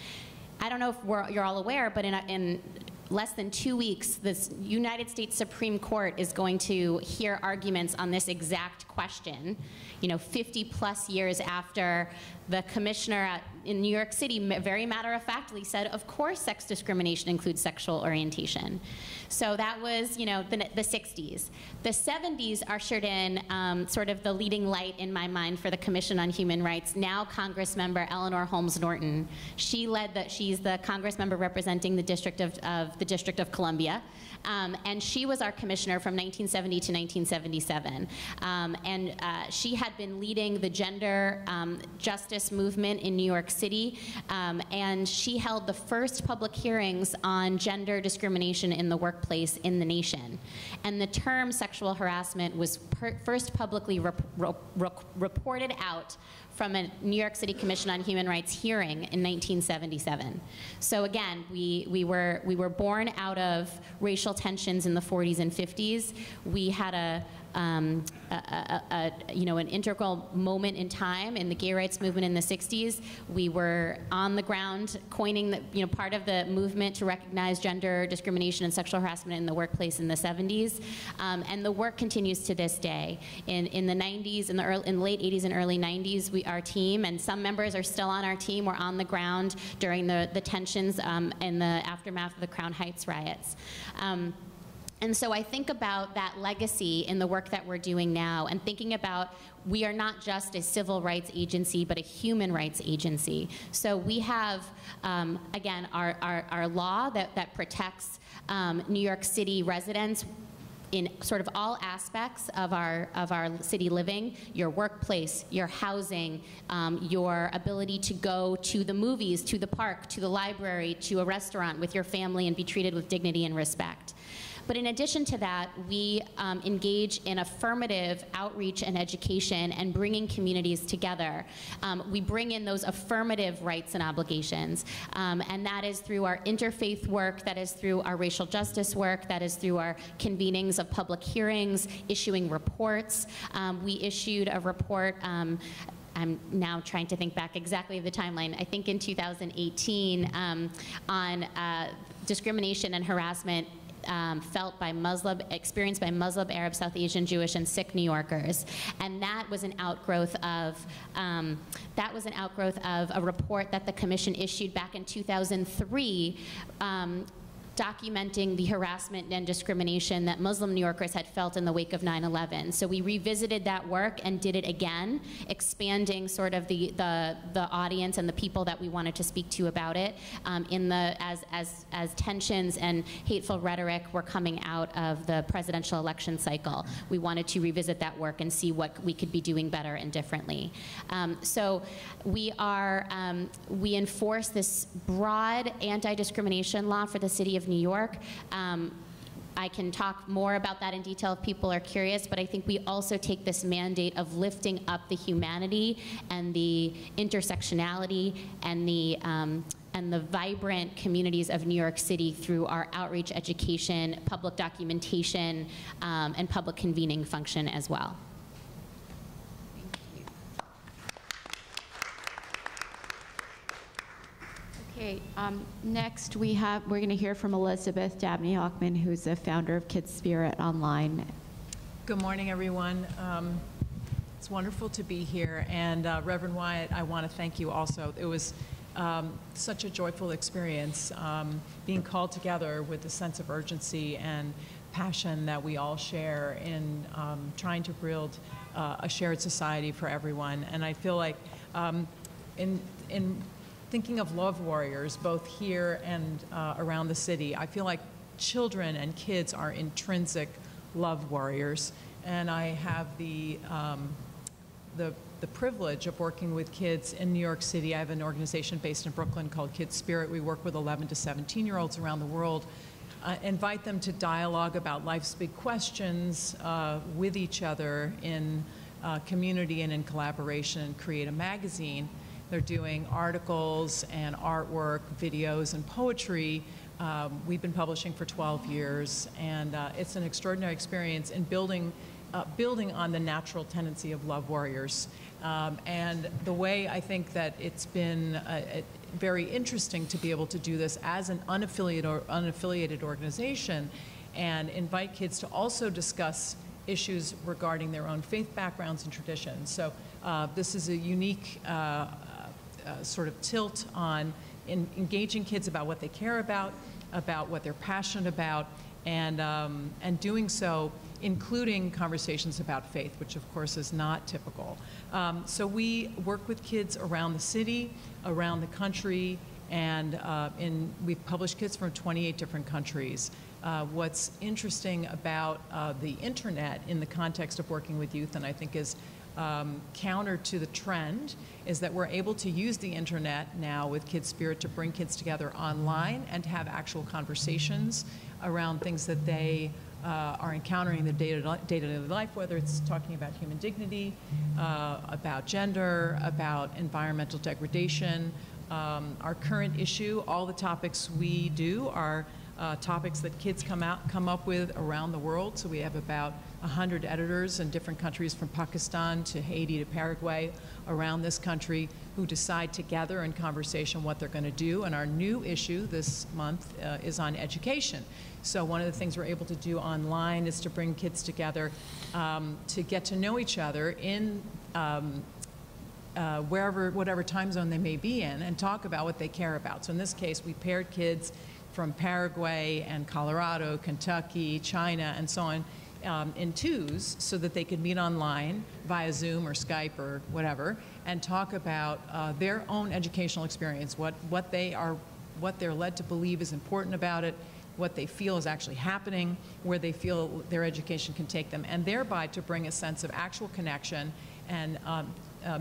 I don't know if you're all aware, but in less than 2 weeks, the United States Supreme Court is going to hear arguments on this exact question, 50 plus years after the commissioner in New York City very matter-of-factly said, of course sex discrimination includes sexual orientation. So that was, the 60s. The 70s ushered in sort of the leading light in my mind for the Commission on Human Rights, now Congress member Eleanor Holmes Norton. She's the Congress member representing the District of Columbia. And she was our commissioner from 1970 to 1977. She had been leading the gender justice movement in New York City, and she held the first public hearings on gender discrimination in the workplace in the nation. And the term sexual harassment was first publicly reported out from a New York City Commission on Human Rights hearing in 1977. So again, we were born out of racial tensions in the 40s and 50s. We had an integral moment in time in the gay rights movement in the 60s. We were on the ground coining part of the movement to recognize gender discrimination and sexual harassment in the workplace in the 70s. And the work continues to this day. In the 90s, in the late 80s and early 90s, our team, and some members are still on our team, were on the ground during the tensions in the aftermath of the Crown Heights riots. And so I think about that legacy in the work that we're doing now, and thinking about we are not just a civil rights agency, but a human rights agency. So we have, again, our law that protects New York City residents in sort of all aspects of our city living: your workplace, your housing, your ability to go to the movies, to the park, to the library, to a restaurant with your family and be treated with dignity and respect. But in addition to that, we engage in affirmative outreach and education and bringing communities together. We bring in those affirmative rights and obligations, and that is through our interfaith work, that is through our racial justice work, that is through our convenings of public hearings, issuing reports. We issued a report, I'm now trying to think back exactly of the timeline, I think in 2018, on discrimination and harassment experienced by Muslim, Arab, South Asian, Jewish, and Sikh New Yorkers, and that was an outgrowth of a report that the Commission issued back in 2003. Documenting the harassment and discrimination that Muslim New Yorkers had felt in the wake of 9/11. So we revisited that work and did it again, expanding sort of the audience and the people that we wanted to speak to about it as tensions and hateful rhetoric were coming out of the presidential election cycle. We wanted to revisit that work and see what we could be doing better and differently. So we enforce this broad anti-discrimination law for the city of New York. I can talk more about that in detail if people are curious, but I think we also take this mandate of lifting up the humanity and the intersectionality and the vibrant communities of New York City through our outreach, education, public documentation, and public convening function as well. Okay, next we're going to hear from Elizabeth Dabney Hockman, who's the founder of Kids Spirit Online. Good morning, everyone. It's wonderful to be here, and Reverend Wyatt, I want to thank you also. It was such a joyful experience being called together with a sense of urgency and passion that we all share in trying to build a shared society for everyone. And I feel like in thinking of love warriors, both here and around the city, I feel like children and kids are intrinsic love warriors. And I have the privilege of working with kids in New York City. I have an organization based in Brooklyn called Kids Spirit. We work with 11 to 17-year-olds around the world, invite them to dialogue about life's big questions with each other in community and in collaboration, and create a magazine. They're doing articles and artwork, videos, and poetry. We've been publishing for 12 years, and it's an extraordinary experience in building on the natural tendency of love warriors. And the way I think that it's been very interesting to be able to do this as an unaffiliated organization and invite kids to also discuss issues regarding their own faith backgrounds and traditions. So this is a unique sort of tilt on engaging kids about what they care about what they're passionate about, and doing so including conversations about faith, which of course is not typical. So we work with kids around the city, around the country, and we've published kids from 28 different countries. What's interesting about the internet in the context of working with youth, and I think is counter to the trend, is that we're able to use the internet now with Kids Spirit to bring kids together online and to have actual conversations around things that they are encountering in their day-to-day life, whether it's talking about human dignity, about gender, about environmental degradation. Our current issue, all the topics we do are topics that kids come up with around the world. So we have about 100 editors in different countries, from Pakistan to Haiti to Paraguay, around this country, who decide together in conversation what they're going to do. And our new issue this month is on education. So one of the things we're able to do online is to bring kids together to get to know each other in whatever time zone they may be in, and talk about what they care about. So in this case, we paired kids from Paraguay and Colorado, Kentucky, China, and so on, in twos, so that they could meet online via Zoom or Skype or whatever, and talk about their own educational experience, what they're led to believe is important about it, what they feel is actually happening, where they feel their education can take them, and thereby to bring a sense of actual connection and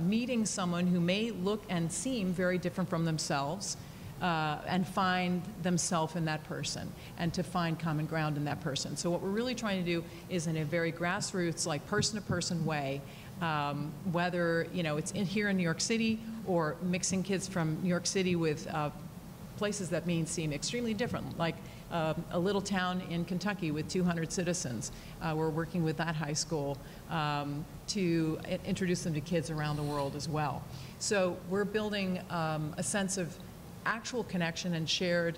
meeting someone who may look and seem very different from themselves, and find themselves in that person, and to find common ground in that person. So what we're really trying to do is, in a very grassroots, like person-to-person way, whether it's here in New York City, or mixing kids from New York City with places that seem extremely different, like a little town in Kentucky with 200 citizens. We're working with that high school to introduce them to kids around the world as well. So we're building a sense of actual connection and shared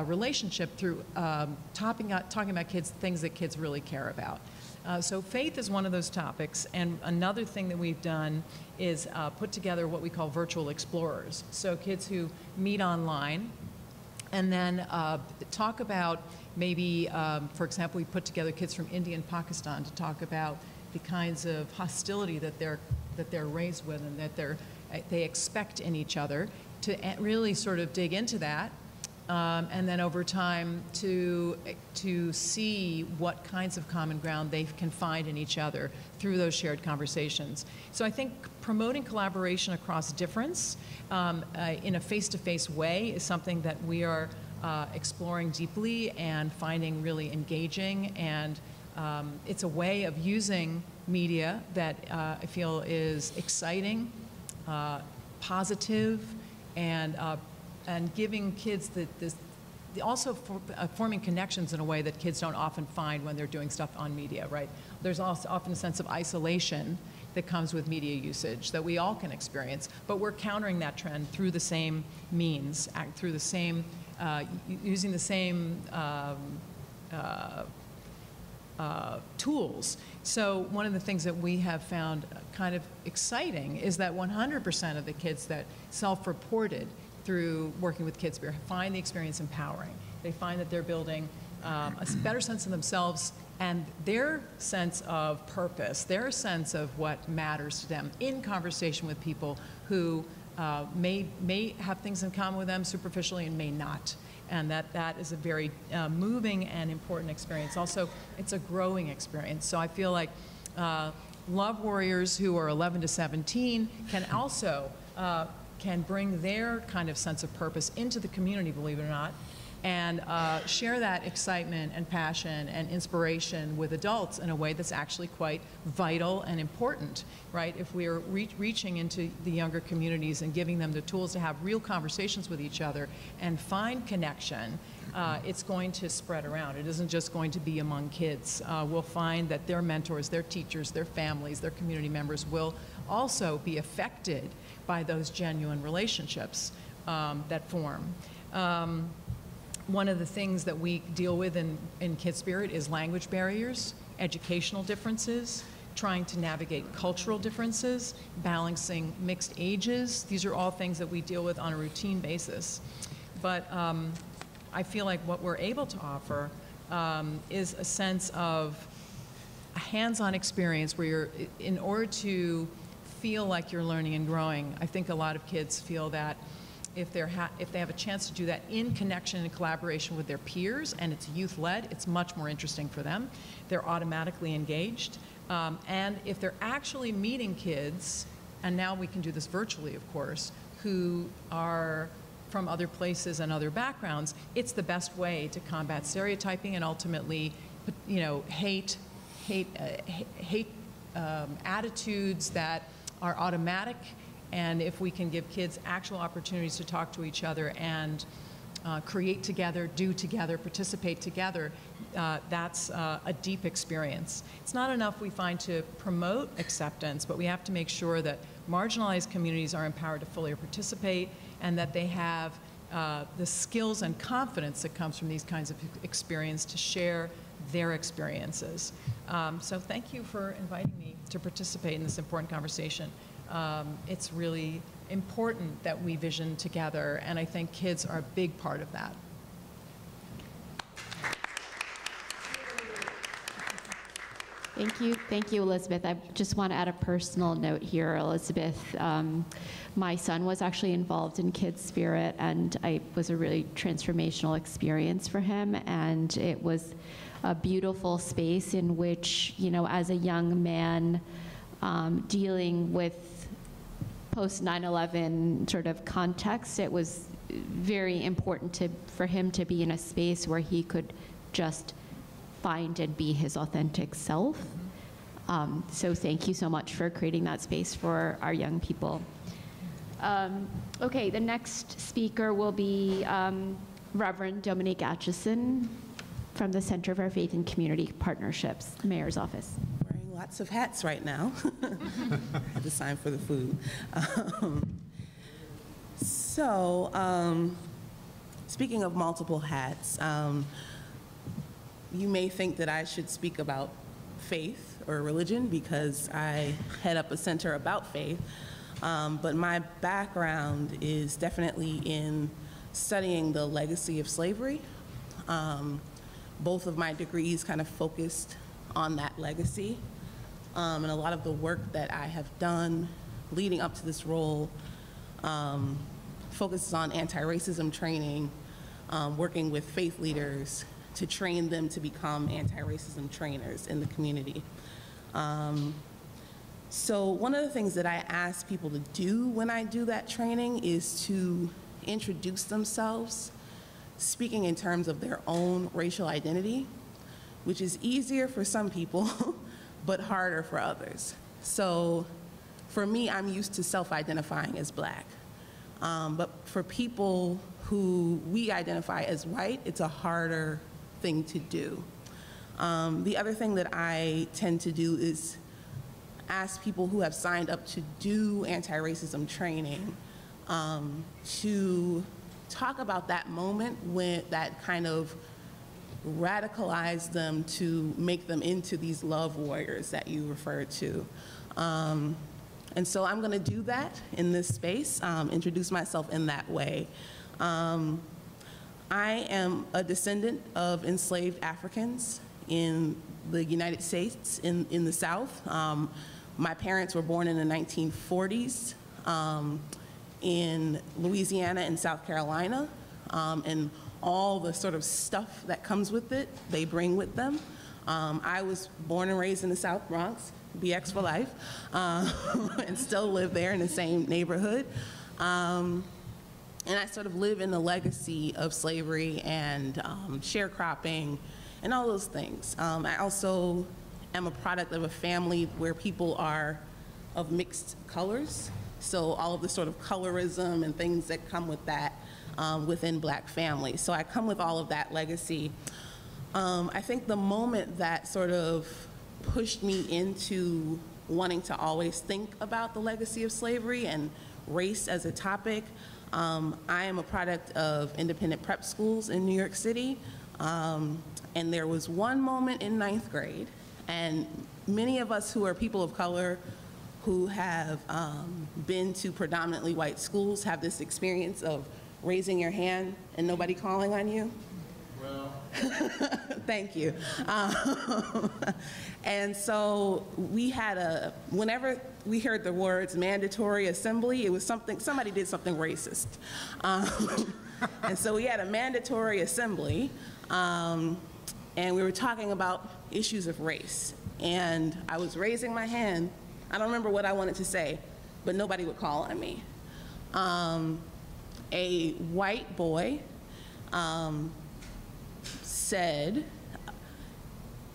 relationship through talking about kids, things that kids really care about. So faith is one of those topics, and another thing that we've done is put together what we call virtual explorers. So kids who meet online and then talk about maybe, for example, we put together kids from India and Pakistan to talk about the kinds of hostility that they're raised with and that they expect in each other, to really sort of dig into that, and then over time to see what kinds of common ground they can find in each other through those shared conversations. So I think promoting collaboration across difference in a face-to-face way is something that we are exploring deeply and finding really engaging, and it's a way of using media that I feel is exciting, positive, and giving kids forming connections in a way that kids don't often find when they're doing stuff on media, right? There's also often a sense of isolation that comes with media usage that we all can experience, but we're countering that trend through the same means, through the same, using the same tools. So one of the things that we have found kind of exciting is that 100% of the kids that self-reported through working with Kids Spirit find the experience empowering. They find that they're building a better sense of themselves and their sense of purpose, their sense of what matters to them in conversation with people who may have things in common with them superficially and may not. And that is a very moving and important experience. Also, it's a growing experience. So I feel like Love Warriors who are 11 to 17 can also can bring their kind of sense of purpose into the community, believe it or not, and share that excitement and passion and inspiration with adults in a way that's actually quite vital and important, right? If we're reaching into the younger communities and giving them the tools to have real conversations with each other and find connection, it's going to spread around. It isn't just going to be among kids. We'll find that their mentors, their teachers, their families, their community members will also be affected by those genuine relationships that form. One of the things that we deal with in Kid Spirit is language barriers, educational differences, trying to navigate cultural differences, balancing mixed ages. These are all things that we deal with on a routine basis. But I feel like what we're able to offer is a sense of a hands-on experience where you're, in order to feel like you're learning and growing, I think a lot of kids feel that if they have a chance to do that in connection and collaboration with their peers, and it's youth-led, it's much more interesting for them. They're automatically engaged. And if they're actually meeting kids, and now we can do this virtually, of course, who are from other places and other backgrounds, it's the best way to combat stereotyping and ultimately, you know, hate attitudes that are automatic. And if we can give kids actual opportunities to talk to each other and create together, do together, participate together, that's a deep experience. It's not enough, we find, to promote acceptance, but we have to make sure that marginalized communities are empowered to fully participate and that they have the skills and confidence that comes from these kinds of experience to share their experiences. So thank you for inviting me to participate in this important conversation. It's really important that we vision together, and I think kids are a big part of that. Thank you, Elizabeth. I just want to add a personal note here, Elizabeth. My son was actually involved in Kid Spirit, and it was a really transformational experience for him, and it was a beautiful space in which, you know, as a young man dealing with post 9/11 sort of context, it was very important for him to be in a space where he could just find and be his authentic self. So thank you so much for creating that space for our young people. Okay, the next speaker will be Reverend Dominique Atchison from the Center for Faith and Community Partnerships, the Mayor's Office. Wearing lots of hats right now. I had to sign for the food. Speaking of multiple hats, you may think that I should speak about faith or religion because I head up a center about faith, but my background is definitely in studying the legacy of slavery. Both of my degrees kind of focused on that legacy, and a lot of the work that I have done leading up to this role focuses on anti-racism training, working with faith leaders to train them to become anti-racism trainers in the community. So one of the things that I ask people to do when I do that training is to introduce themselves, speaking in terms of their own racial identity, which is easier for some people, but harder for others. So for me, I'm used to self-identifying as Black. But for people who we identify as white, it's a harder thing to do. The other thing that I tend to do is ask people who have signed up to do anti-racism training to talk about that moment when that kind of radicalized them to make them into these love warriors that you referred to. And so I'm gonna do that in this space, introduce myself in that way. I am a descendant of enslaved Africans in the United States, in the South. My parents were born in the 1940s in Louisiana and South Carolina, and all the sort of stuff that comes with it, they bring with them. I was born and raised in the South Bronx, BX for life, and still live there in the same neighborhood. And I sort of live in the legacy of slavery and sharecropping and all those things. I also am a product of a family where people are of mixed colors. So all of the sort of colorism and things that come with that within Black families. So I come with all of that legacy. I think the moment that sort of pushed me into wanting to always think about the legacy of slavery and race as a topic I am a product of independent prep schools in New York City, and there was one moment in 9th grade, and many of us who are people of color who have been to predominantly white schools have this experience of raising your hand and nobody calling on you. Well, Thank you. And so we had whenever we heard the words mandatory assembly, it was somebody did something racist. And so we had a mandatory assembly, and we were talking about issues of race. And I was raising my hand. I don't remember what I wanted to say, but nobody would call on me. A white boy said,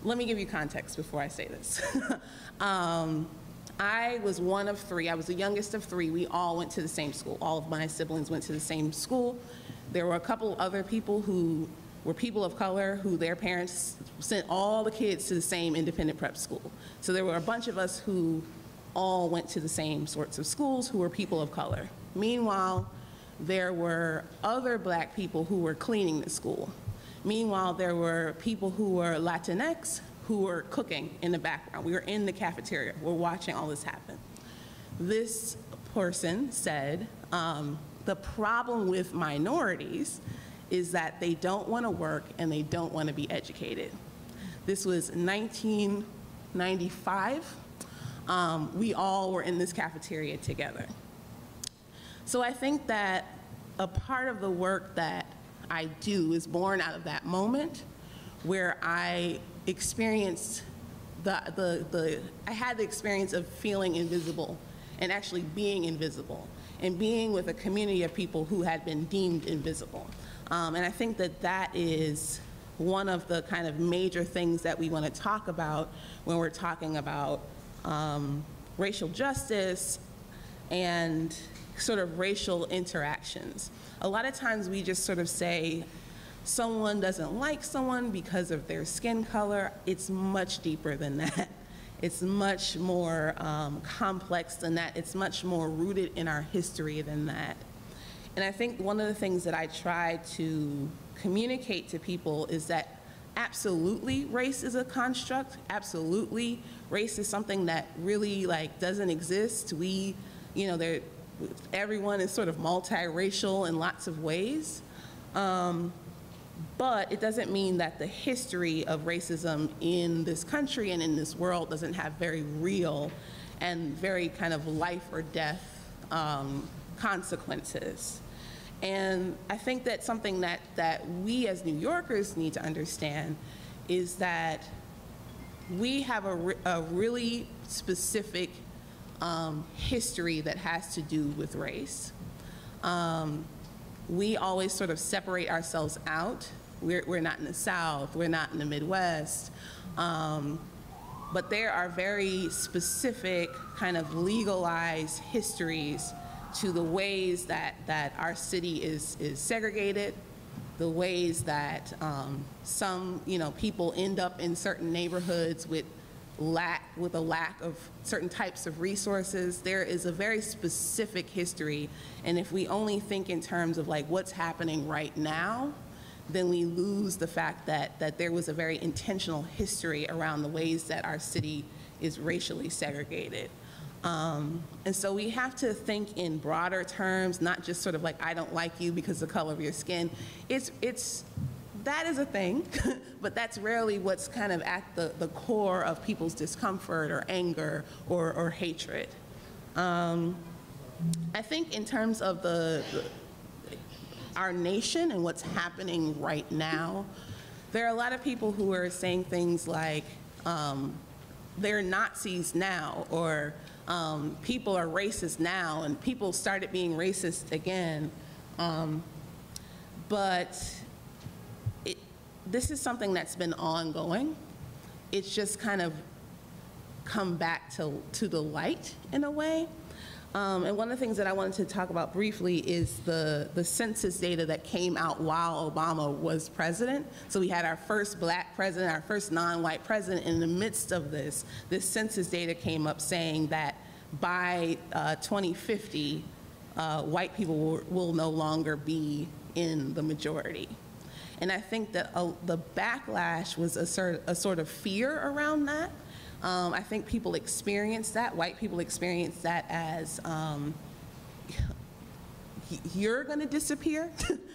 let me give you context before I say this. I was one of three. I was the youngest of three. We all went to the same school. All of my siblings went to the same school. There were a couple other people who were people of color who their parents sent all the kids to the same independent prep school. So there were a bunch of us who all went to the same sorts of schools who were people of color. Meanwhile, there were other black people who were cleaning the school. Meanwhile, there were people who were Latinx who were cooking in the background. We were in the cafeteria. We're watching all this happen. This person said, the problem with minorities is that they don't want to work and they don't want to be educated. This was 1995. We all were in this cafeteria together. So I think that a part of the work that I do is born out of that moment where I experienced I had the experience of feeling invisible and actually being invisible and being with a community of people who had been deemed invisible. And I think that that is one of the kind of major things that we want to talk about when we're talking about racial justice and sort of racial interactions. A lot of times we just sort of say someone doesn't like someone because of their skin color. It's much deeper than that. It's much more complex than that. It's much more rooted in our history than that. And I think one of the things that I try to communicate to people is that absolutely race is a construct. Absolutely race is something that really doesn't exist. Everyone is sort of multiracial in lots of ways. But it doesn't mean that the history of racism in this country and in this world doesn't have very real and very kind of life or death consequences. And I think that something that we as New Yorkers need to understand is that we have a really specific history that has to do with race. We always sort of separate ourselves out. We're not in the South, we're not in the Midwest, but there are very specific kind of legalized histories to the ways that our city is segregated, the ways that some people end up in certain neighborhoods with a lack of certain types of resources. There is a very specific history, and if we only think in terms of what's happening right now, then we lose the fact that there was a very intentional history around the ways that our city is racially segregated. And so we have to think in broader terms, not just sort of I don't like you because of the color of your skin. That is a thing, but that's rarely what's kind of at the core of people's discomfort or anger or hatred. I think in terms of our nation and what's happening right now, there are a lot of people who are saying things like they're Nazis now, or people are racist now, and people started being racist again. But this is something that's been ongoing. It's just kind of come back to the light in a way. And one of the things that I wanted to talk about briefly is the census data that came out while Obama was president. So we had our first black president, our first non-white president. In the midst of this census data came up saying that by 2050, white people will no longer be in the majority. And I think that the backlash was a sort of fear around that. I think people experience that, white people experience that as you're going to disappear.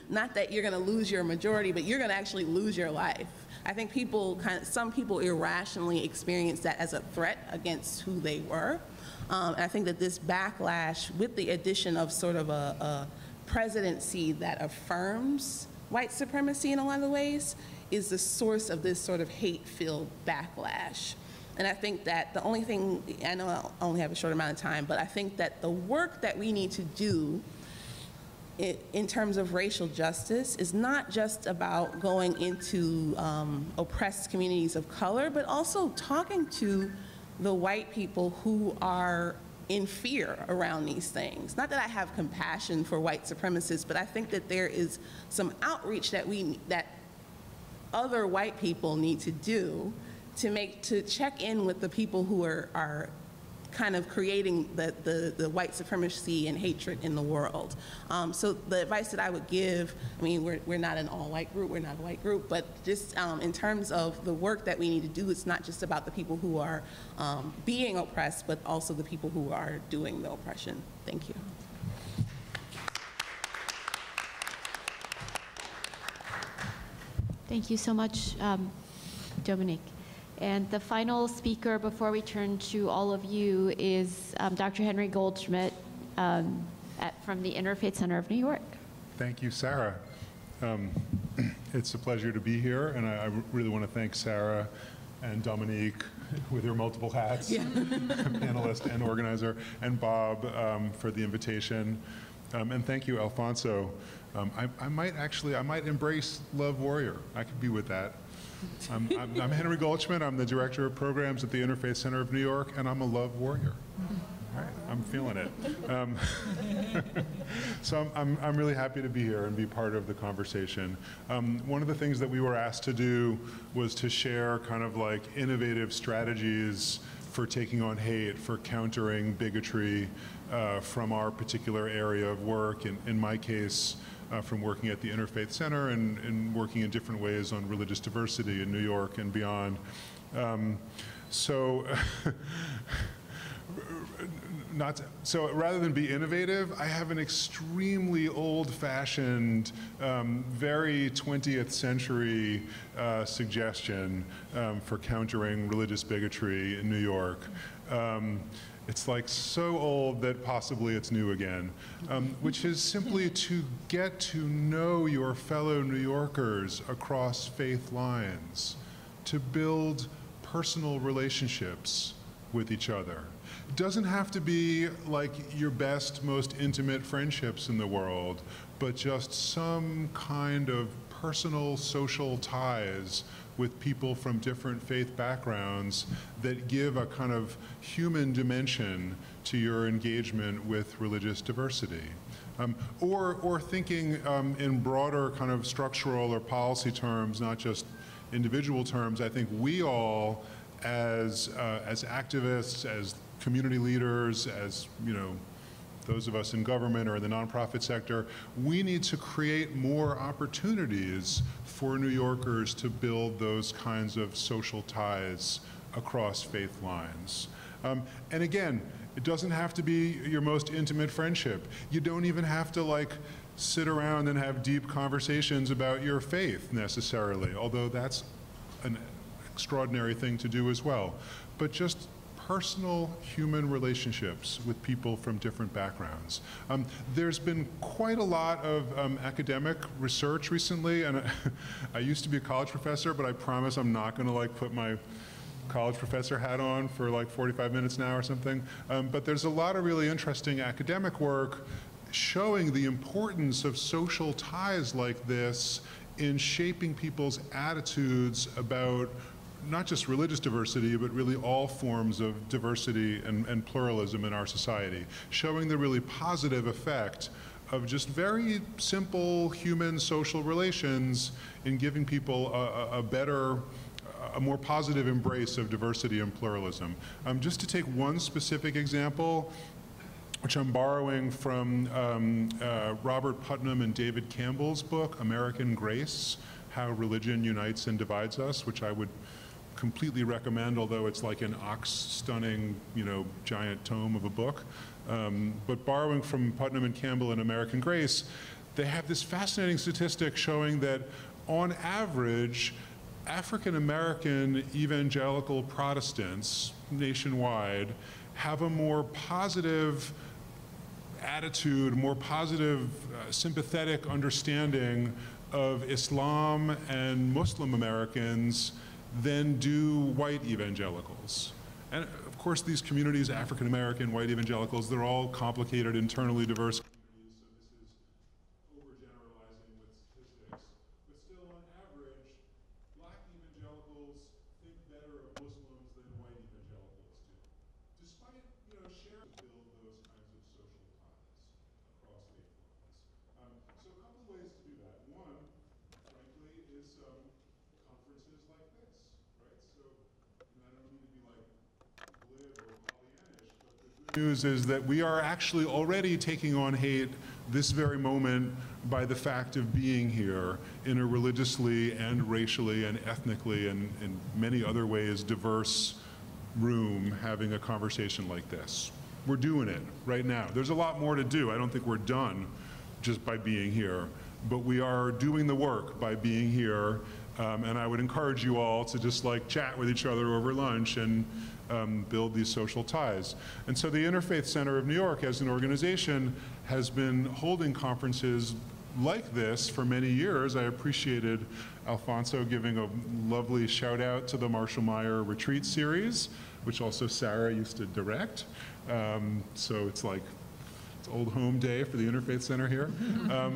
Not that you're going to lose your majority, but you're going to actually lose your life. I think some people irrationally experience that as a threat against who they were. And I think that this backlash, with the addition of sort of a presidency that affirms white supremacy in a lot of ways, is the source of this sort of hate-filled backlash. And I think that the only thing, I know I only have a short amount of time, but I think that the work that we need to do in terms of racial justice is not just about going into oppressed communities of color, but also talking to the white people who are in fear around these things. Not that I have compassion for white supremacists, but I think that there is some outreach that other white people need to do to check in with the people who are kind of creating the white supremacy and hatred in the world. So the advice that I would give, I mean, we're not an all-white group, we're not a white group, but just in terms of the work that we need to do, it's not just about the people who are being oppressed, but also the people who are doing the oppression. Thank you. Thank you so much, Dominique. And the final speaker before we turn to all of you is Dr. Henry Goldschmidt from the Interfaith Center of New York. Thank you, Sarah. It's a pleasure to be here, and I really want to thank Sarah and Dominique, with her multiple hats, panelist and organizer, and Bob for the invitation. And thank you, Alfonso. I might embrace Love Warrior. I could be with that. I'm Henry Goldschmidt. I'm the Director of Programs at the Interfaith Center of New York, and I'm a Love Warrior. All right, I'm feeling it. So I'm really happy to be here and be part of the conversation. One of the things that we were asked to do was to share kind of like innovative strategies for taking on hate, for countering bigotry from our particular area of work. In my case, from working at the Interfaith Center and working in different ways on religious diversity in New York and beyond. So rather than be innovative, I have an extremely old-fashioned, very 20th century suggestion for countering religious bigotry in New York. It's like so old that possibly it's new again, which is simply to get to know your fellow New Yorkers across faith lines, to build personal relationships with each other. It doesn't have to be like your best, most intimate friendships in the world, but just some kind of personal social ties with people from different faith backgrounds that give a kind of human dimension to your engagement with religious diversity. Or thinking in broader kind of structural or policy terms, not just individual terms. I think we all, as activists, as community leaders, as those of us in government or in the nonprofit sector, we need to create more opportunities for New Yorkers to build those kinds of social ties across faith lines. And again, it doesn't have to be your most intimate friendship. You don't even have to sit around and have deep conversations about your faith necessarily, although that's an extraordinary thing to do as well. But just personal human relationships with people from different backgrounds. There's been quite a lot of academic research recently, and I used to be a college professor, but I promise I'm not going to put my college professor hat on for 45 minutes now or something. But there's a lot of really interesting academic work showing the importance of social ties like this in shaping people's attitudes about not just religious diversity, but really all forms of diversity and pluralism in our society, showing the really positive effect of just very simple human social relations in giving people a more positive embrace of diversity and pluralism. Just to take one specific example, which I'm borrowing from Robert Putnam and David Campbell's book, American Grace, How Religion Unites and Divides Us, which I would completely recommend, although it's like an ox-stunning, giant tome of a book. But borrowing from Putnam and Campbell and American Grace, they have this fascinating statistic showing that on average, African American evangelical Protestants nationwide have a more positive attitude, more positive, sympathetic understanding of Islam and Muslim Americans than do white evangelicals. And of course, these communities, African American, white evangelicals, they're all complicated, internally diverse communities, so this is overgeneralizing with statistics. But still, on average, black evangelicals think better of Muslims than white evangelicals do. Despite, sharing build those kinds of social ties across faith lines. So a couple of ways to do that. One, frankly, is conferences like this, right? So, I don't mean to be like glib or Pollyannish, but the good news is that we are actually already taking on hate this very moment by the fact of being here in a religiously and racially and ethnically and in many other ways diverse room having a conversation like this. We're doing it right now. There's a lot more to do. I don't think we're done just by being here, but we are doing the work by being here. And I would encourage you all to just chat with each other over lunch and build these social ties. And so the Interfaith Center of New York as an organization has been holding conferences like this for many years. I appreciated Alfonso giving a lovely shout out to the Marshall Meyer Retreat Series, which also Sarah used to direct. So it's old home day for the Interfaith Center here.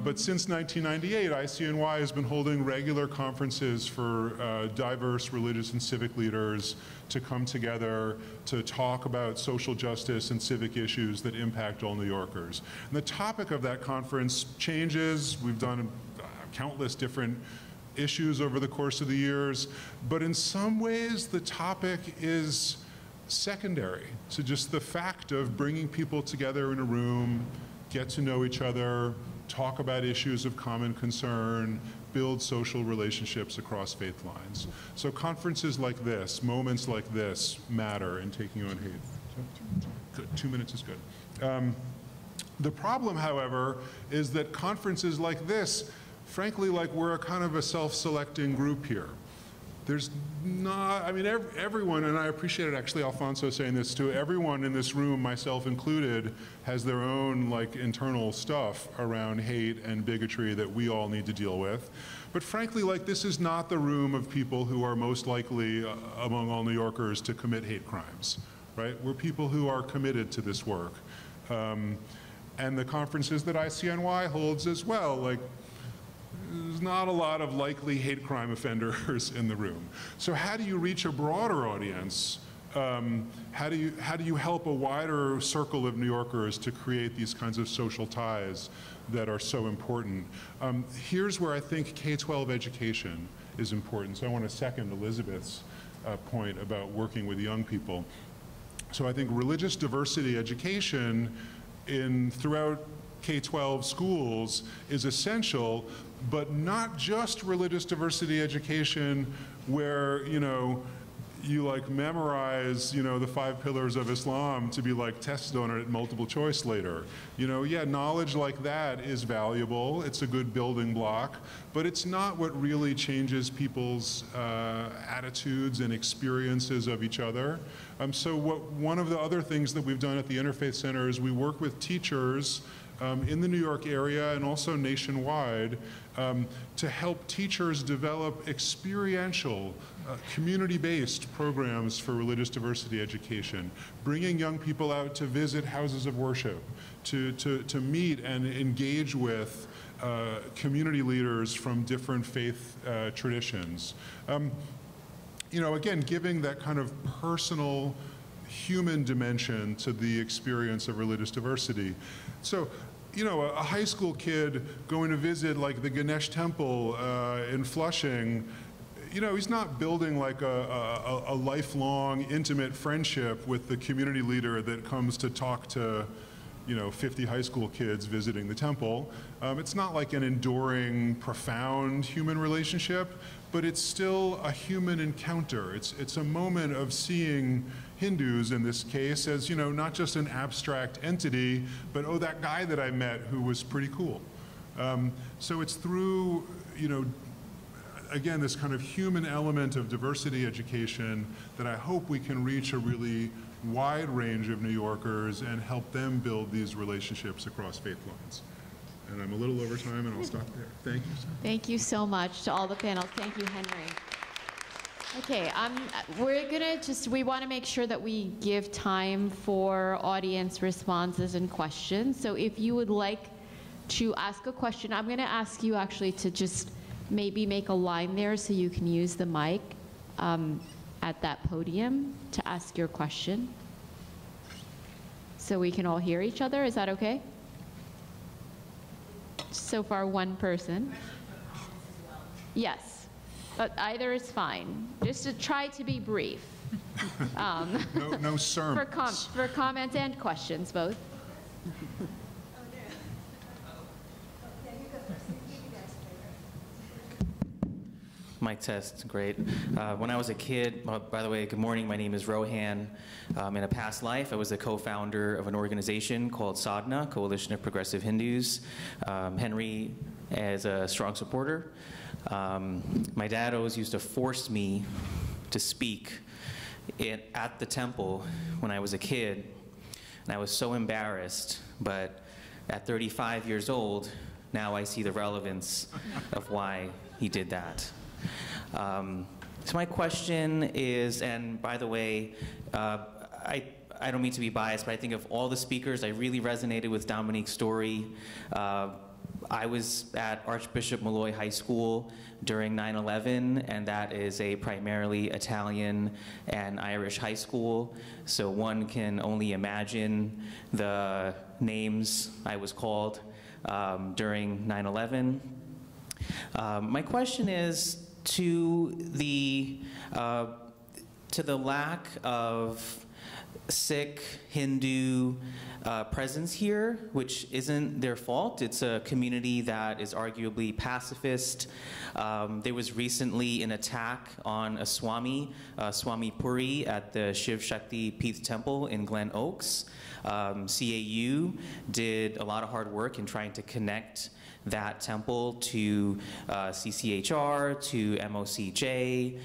But since 1998, ICNY has been holding regular conferences for diverse religious and civic leaders to come together to talk about social justice and civic issues that impact all New Yorkers. And the topic of that conference changes. We've done countless different issues over the course of the years, but in some ways the topic is secondary to just the fact of bringing people together in a room, get to know each other, talk about issues of common concern, build social relationships across faith lines. So conferences like this, moments like this matter in taking on hate. Good, 2 minutes is good. The problem, however, is that conferences like this, frankly, we're a kind of a self-selecting group here. There's not, everyone, and I appreciated actually Alfonso saying this too, everyone in this room, myself included, has their own internal stuff around hate and bigotry that we all need to deal with. But frankly, this is not the room of people who are most likely among all New Yorkers to commit hate crimes, right? We're people who are committed to this work. And the conferences that ICNY holds as well, there's not a lot of likely hate crime offenders in the room. So how do you reach a broader audience? How do you help a wider circle of New Yorkers to create these kinds of social ties that are so important? Here's where I think K-12 education is important. So I want to second Elizabeth's point about working with young people. So I think religious diversity education throughout K-12 schools is essential, but not just religious diversity education where, you memorize, the 5 pillars of Islam to be tested on it at multiple choice later. Yeah, knowledge like that is valuable. It's a good building block, but it's not what really changes people's attitudes and experiences of each other. So one of the other things that we've done at the Interfaith Center is we work with teachers in the New York area and also nationwide to help teachers develop experiential, community-based programs for religious diversity education, bringing young people out to visit houses of worship, to meet and engage with community leaders from different faith traditions. Again, giving that kind of personal, human dimension to the experience of religious diversity. So, a high school kid going to visit the Ganesh Temple in Flushing, he's not building a lifelong intimate friendship with the community leader that comes to talk to, 50 high school kids visiting the temple. It's not like an enduring, profound human relationship, but it's still a human encounter. It's a moment of seeing Hindus in this case as, not just an abstract entity, but oh, that guy that I met who was pretty cool. So it's through, again, this kind of human element of diversity education that I hope we can reach a really wide range of New Yorkers and help them build these relationships across faith lines. And I'm a little over time, and I'll stop there. Thank you, sir. Thank you so much to all the panel. Thank you, Henry. Okay, we want to make sure that we give time for audience responses and questions. So if you would like to ask a question, I'm going to ask you actually to just maybe make a line there so you can use the mic at that podium to ask your question. So we can all hear each other. Is that okay? So far, one person. Yes, but either is fine. Just to try to be brief. No sermons. For comments and questions, both. Mic test, great. When I was a kid, by the way, good morning, my name is Rohan. In a past life, I was the co-founder of an organization called Sadhana, Coalition of Progressive Hindus. Henry is a strong supporter. My dad always used to force me to speak at the temple when I was a kid, and I was so embarrassed, but at 35 years old, now I see the relevance of why he did that. So my question is, and by the way, I don't mean to be biased, but I think of all the speakers, I really resonated with Dominique's story. I was at Archbishop Molloy High School during 9/11, and that is a primarily Italian and Irish high school. So one can only imagine the names I was called during 9/11. My question is, to the lack of Sikh, Hindu presence here, which isn't their fault. It's a community that is arguably pacifist. There was recently an attack on a Swami, Swami Puri, at the Shiv Shakti Peeth Temple in Glen Oaks. CAU did a lot of hard work in trying to connect that temple to CCHR, to MOCJ,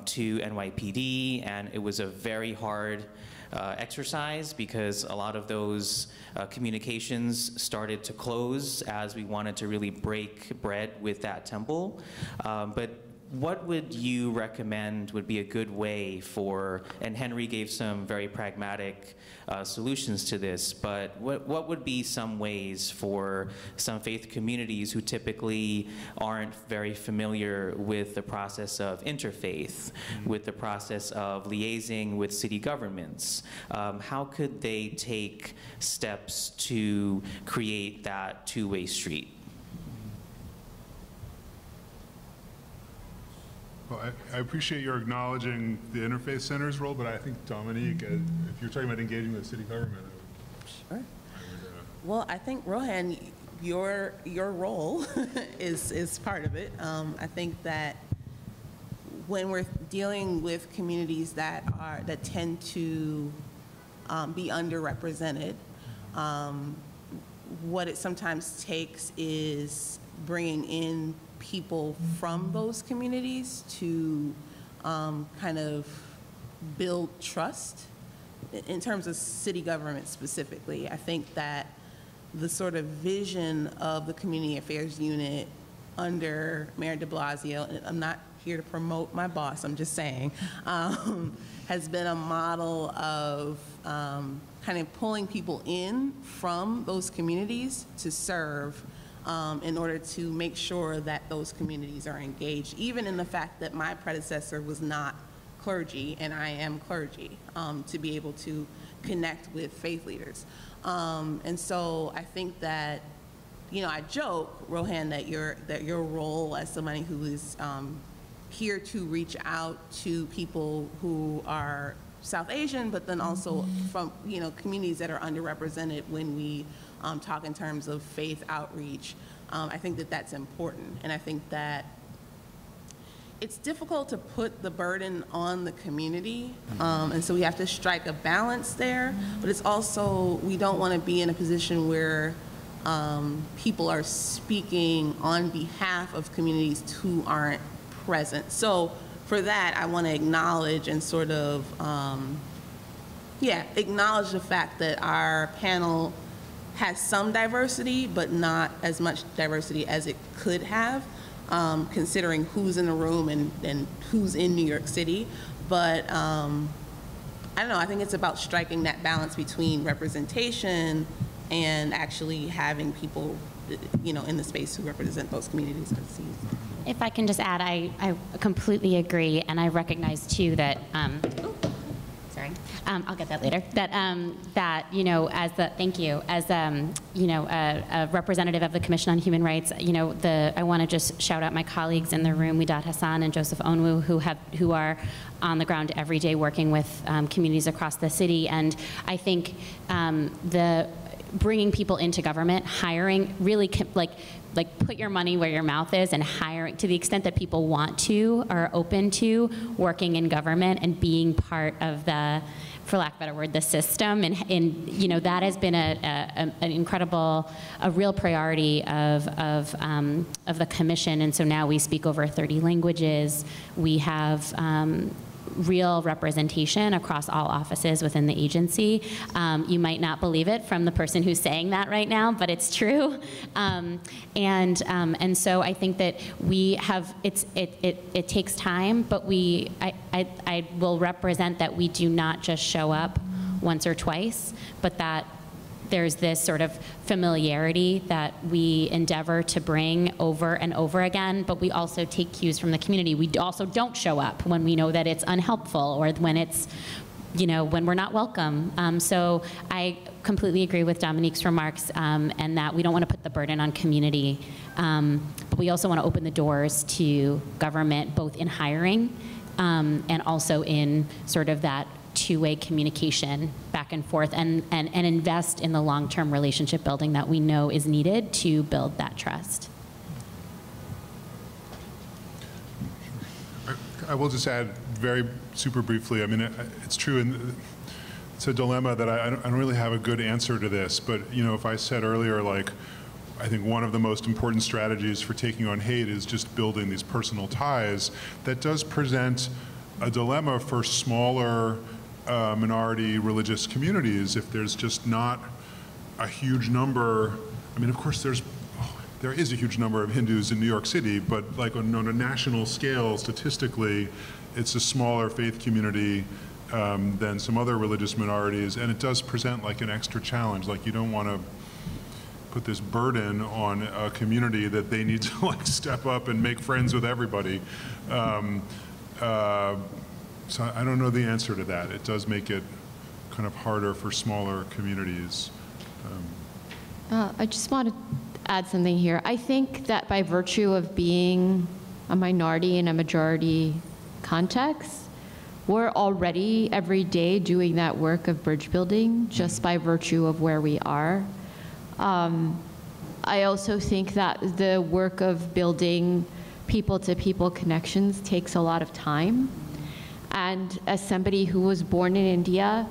to NYPD, and it was a very hard exercise because a lot of those communications started to close as we wanted to really break bread with that temple. But what would you recommend would be a good way for, and Henry gave some very pragmatic solutions to this, but what would be some ways for some faith communities who typically aren't very familiar with the process of interfaith, with the process of liaising with city governments? How could they take steps to create that two-way street? Well, I appreciate your acknowledging the Interfaith Center's role, but I think, Dominique, if you're talking about engaging with city government, Sure. Well, I think, Rohan, your role is part of it. I think that when we're dealing with communities that tend to be underrepresented, what it sometimes takes is bringing in people from those communities to kind of build trust in terms of city government specifically. I think that the sort of vision of the Community Affairs Unit under Mayor de Blasio, and I'm not here to promote my boss, I'm just saying, has been a model of kind of pulling people in from those communities to serve in order to make sure that those communities are engaged, even in the fact that my predecessor was not clergy and I am clergy, to be able to connect with faith leaders. And so I think that, I joke, Rohan, that your role as somebody who is here to reach out to people who are South Asian, but then also from, you know, communities that are underrepresented when we talk in terms of faith outreach. I think that that's important, and I think that it's difficult to put the burden on the community, and so we have to strike a balance there, but it's also, we don't want to be in a position where people are speaking on behalf of communities who aren't present. So for that, I want to acknowledge and sort of, acknowledge the fact that our panel has some diversity, but not as much diversity as it could have, considering who's in the room and who's in New York City. But I don't know, I think it's about striking that balance between representation and actually having people, you know, in the space who represent those communities. If I can just add, I completely agree, and I recognize too that, I'll get that later, that you know, as the, thank you, as you know, a representative of the Commission on Human Rights, you know, I want to just shout out my colleagues in the room, Widad Hassan and Joseph Onwu, who are on the ground every day working with communities across the city, and I think bringing people into government, hiring, really like put your money where your mouth is, and hiring to the extent that people want to, are open to working in government and being part of the, for lack of a better word, the system. And you know, that has been an incredible, a real priority of the Commission. And so now we speak over 30 languages. We have real representation across all offices within the agency. You might not believe it from the person who's saying that right now, but it's true. And so I think that we have, it takes time, but I will represent that we do not just show up once or twice, but that there's this sort of familiarity that we endeavor to bring over and over again, but we also take cues from the community. We also don't show up when we know that it's unhelpful or when it's, you know, when we're not welcome. So I completely agree with Dominique's remarks, and that we don't want to put the burden on community, but we also want to open the doors to government, both in hiring and also in sort of that two-way communication back and forth, and invest in the long-term relationship building that we know is needed to build that trust. I will just add very super briefly, I mean, it's true, and it's a dilemma that I don't really have a good answer to this, but you know, if I said earlier, like, I think one of the most important strategies for taking on hate is just building these personal ties. That does present a dilemma for smaller minority religious communities if there's just not a huge number. I mean, of course, there is a huge number of Hindus in New York City, but like on a national scale, statistically, it's a smaller faith community than some other religious minorities, and it does present like an extra challenge. Like, you don't want to put this burden on a community that they need to like step up and make friends with everybody. So I don't know the answer to that. It does make it kind of harder for smaller communities. I just want to add something here. I think that by virtue of being a minority in a majority context, we're already every day doing that work of bridge building just by virtue of where we are. I also think that the work of building people-to-people connections takes a lot of time. And as somebody who was born in India,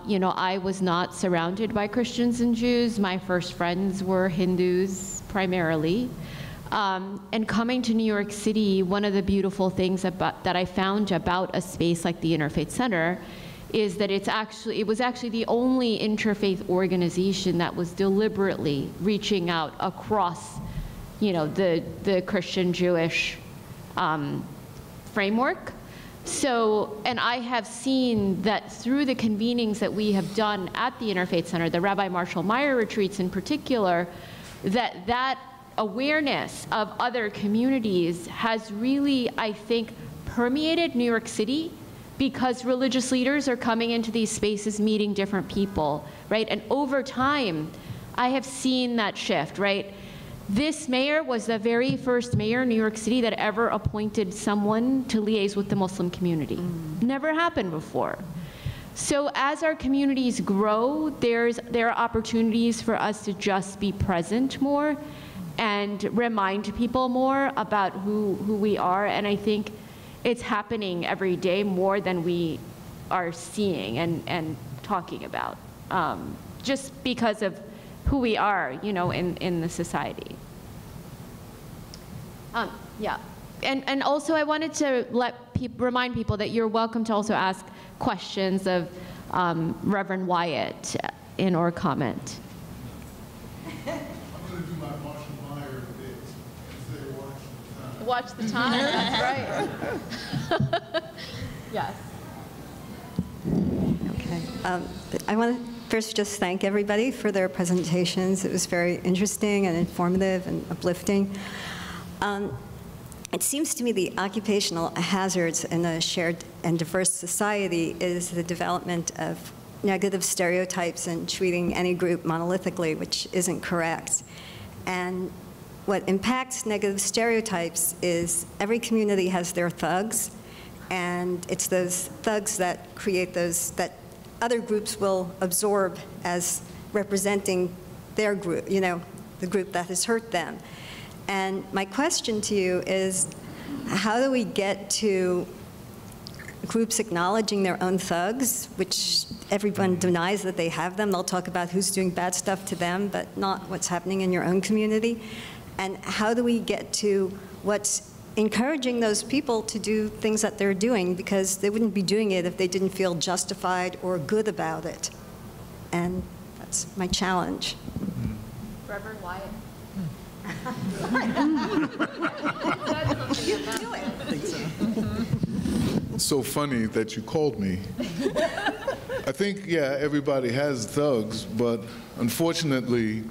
you know, I was not surrounded by Christians and Jews. My first friends were Hindus primarily. And coming to New York City, one of the beautiful things that I found about a space like the Interfaith Center is that it was actually the only interfaith organization that was deliberately reaching out across, you know, the Christian-Jewish framework. So, and I have seen that through the convenings that we have done at the Interfaith Center, the Rabbi Marshall Meyer retreats in particular, that awareness of other communities has really, I think, permeated New York City, because religious leaders are coming into these spaces meeting different people, right? And over time, I have seen that shift, right? This mayor was the very first mayor in New York City that ever appointed someone to liaise with the Muslim community. Never happened before. So as our communities grow, there are opportunities for us to just be present more and remind people more about who we are. And I think it's happening every day more than we are seeing and talking about, just because of who we are, you know, in the society. Yeah, and also I wanted to remind people that you're welcome to also ask questions of Reverend Wyatt or comment. I'm going to do my Marshall Meyer bit and say Watch the time, that's right. Yes. Okay. I want to first just thank everybody for their presentations. It was very interesting and informative and uplifting. It seems to me the occupational hazards in a shared and diverse society is the development of negative stereotypes and treating any group monolithically, which isn't correct. And what impacts negative stereotypes is every community has their thugs, and it's those thugs that create those that other groups will absorb as representing their group, you know, the group that has hurt them. And my question to you is, how do we get to groups acknowledging their own thugs, which everyone denies that they have them? They'll talk about who's doing bad stuff to them, but not what's happening in your own community. And how do we get to what's encouraging those people to do things that they're doing, because they wouldn't be doing it if they didn't feel justified or good about it? And that's my challenge. Reverend Wyatt. It's so funny that you called me. I think, yeah, everybody has thugs, but unfortunately,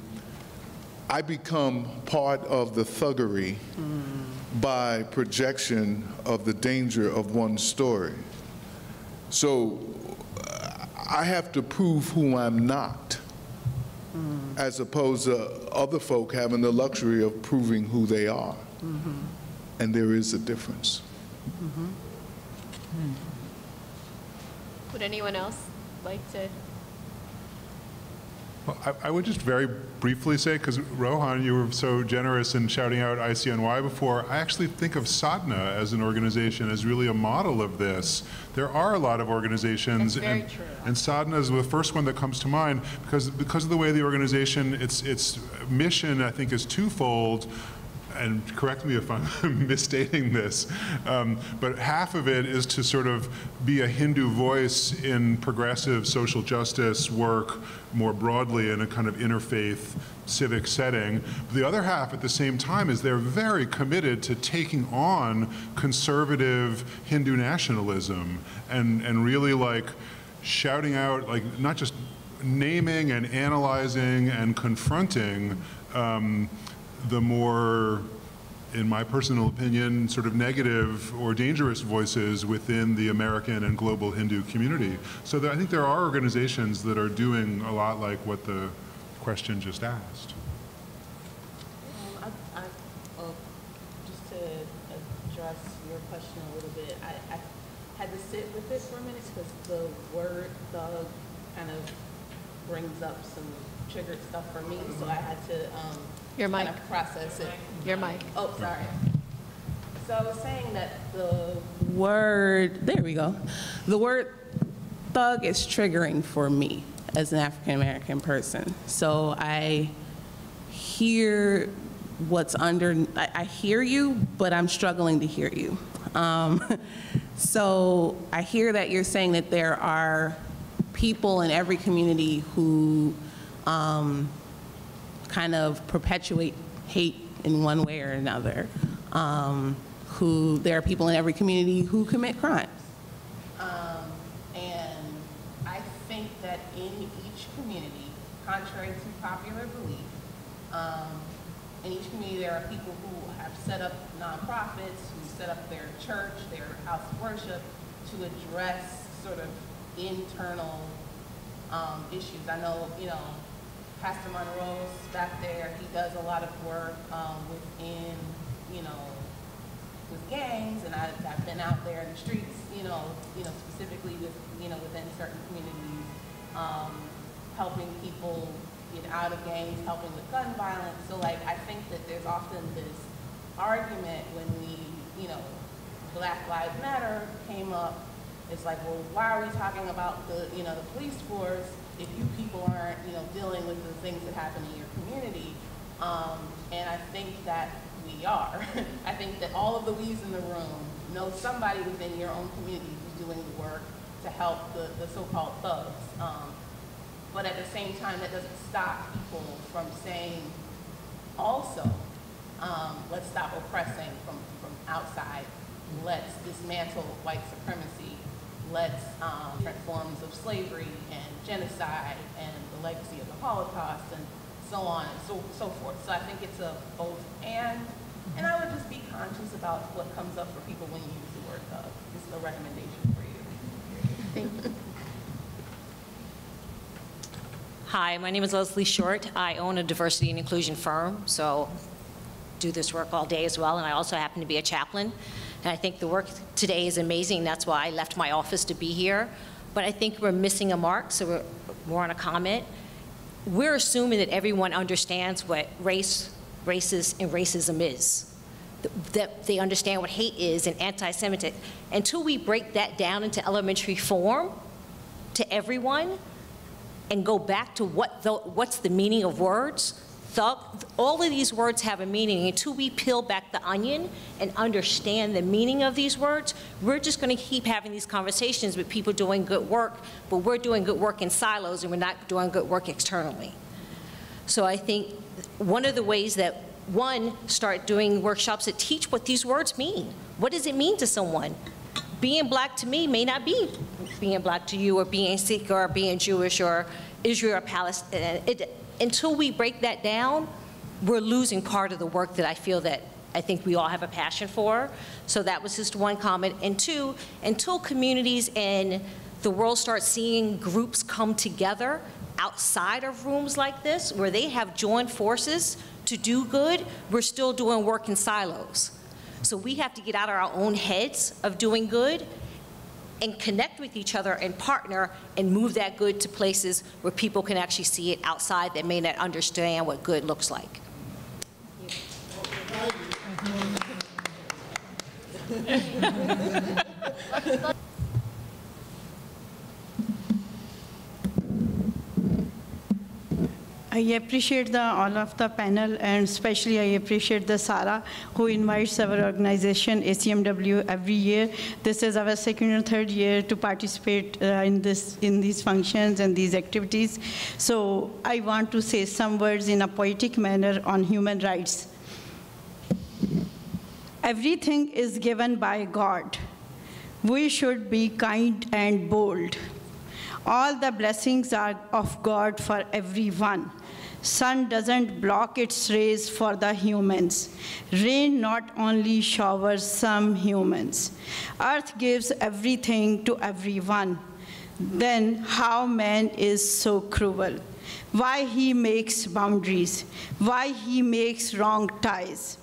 I become part of the thuggery by projection of the danger of one story. So I have to prove who I'm not, as opposed to other folk having the luxury of proving who they are. And there is a difference. Would anyone else like to? Well, I would just very briefly say, because Rohan, you were so generous in shouting out ICNY before, I actually think of Sadhana as an organization as really a model of this. There are a lot of organizations, and Sadhana is the first one that comes to mind because of the way the organization, its mission, I think, is twofold. And correct me if I'm misstating this, but half of it is to sort of be a Hindu voice in progressive social justice work more broadly in a kind of interfaith civic setting. The other half at the same time is they're very committed to taking on conservative Hindu nationalism and really like shouting out, like not just naming and analyzing and confronting the more, in my personal opinion, sort of negative or dangerous voices within the American and global Hindu community. So I think there are organizations that are doing a lot like what the question just asked. Just to address your question a little bit, I had to sit with it for a minute because the word thug kind of brings up some triggered stuff for me, so I had to Your mic. kind of process it. Your mic. Oh, sorry. So I was saying that the word, there we go. The word thug is triggering for me as an African American person. So I hear what's I hear you, but I'm struggling to hear you. So I hear that you're saying that there are people in every community who kind of perpetuate hate in one way or another. There are people in every community who commit crimes. And I think that in each community, contrary to popular belief, in each community there are people who have set up nonprofits, who set up their church, their house of worship, to address sort of internal issues. I know, Pastor Monroe's back there. He does a lot of work within, with gangs, and I've been out there in the streets, specifically with, within certain communities, helping people get out of gangs, helping with gun violence. So like, I think that there's often this argument when Black Lives Matter came up. It's like, well, why are we talking about the police force if you people aren't, dealing with the things that happen in your community? And I think that we are. I think that all of the we's in the room know somebody within your own community who's doing the work to help the so-called thugs. But at the same time, that doesn't stop people from saying also, let's stop oppressing from outside. Let's dismantle white supremacy. Let's different forms of slavery and genocide and the legacy of the Holocaust and so on and so forth. So I think it's a both and I would just be conscious about what comes up for people when you use the word thug. Just a recommendation for you. Thank you. Hi, my name is Leslie Short. I own a diversity and inclusion firm, so do this work all day as well, and I also happen to be a chaplain. And I think the work today is amazing. That's why I left my office to be here. But I think we're missing a mark, so we're more on a comment. We're assuming that everyone understands what race, racist, and racism is. That they understand what hate is and anti-Semitism. Until we break that down into elementary form to everyone and go back to what's the meaning of words, all of these words have a meaning. Until we peel back the onion and understand the meaning of these words, we're just going to keep having these conversations with people doing good work, but we're doing good work in silos and we're not doing good work externally. So I think one of the ways that, start doing workshops that teach what these words mean. What does it mean to someone? Being Black to me may not be being Black to you, or being Sikh, or being Jewish, or Israel, or Palestine. Until we break that down, we're losing part of the work that I think we all have a passion for. So that was just one comment. And two, until communities and the world start seeing groups come together outside of rooms like this, where they have joined forces to do good, we're still doing work in silos. So we have to get out of our own heads of doing good and connect with each other and partner and move that good to places where people can actually see it outside that may not understand what good looks like. I appreciate all of the panel, and especially I appreciate the Sarah, who invites our organization, ACMW, every year. This is our second or third year to participate in these functions and these activities. So I want to say some words in a poetic manner on human rights. Everything is given by God. We should be kind and bold. All the blessings are of God for everyone. Sun doesn't block its rays for the humans. Rain not only showers some humans. Earth gives everything to everyone. Then how man is so cruel? Why he makes boundaries? Why he makes wrong ties?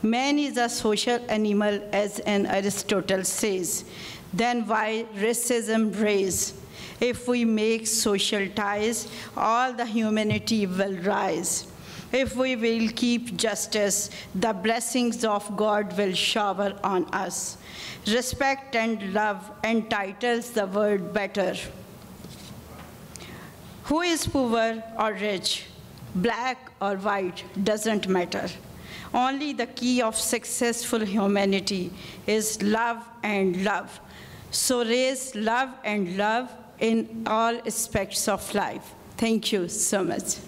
Man is a social animal, as Aristotle says. Then why racism raise? If we make social ties, all the humanity will rise. If we will keep justice, the blessings of God will shower on us. Respect and love entitles the world better. Who is poor or rich, black or white, doesn't matter. Only the key of successful humanity is love and love. So raise love and love in all aspects of life. Thank you so much.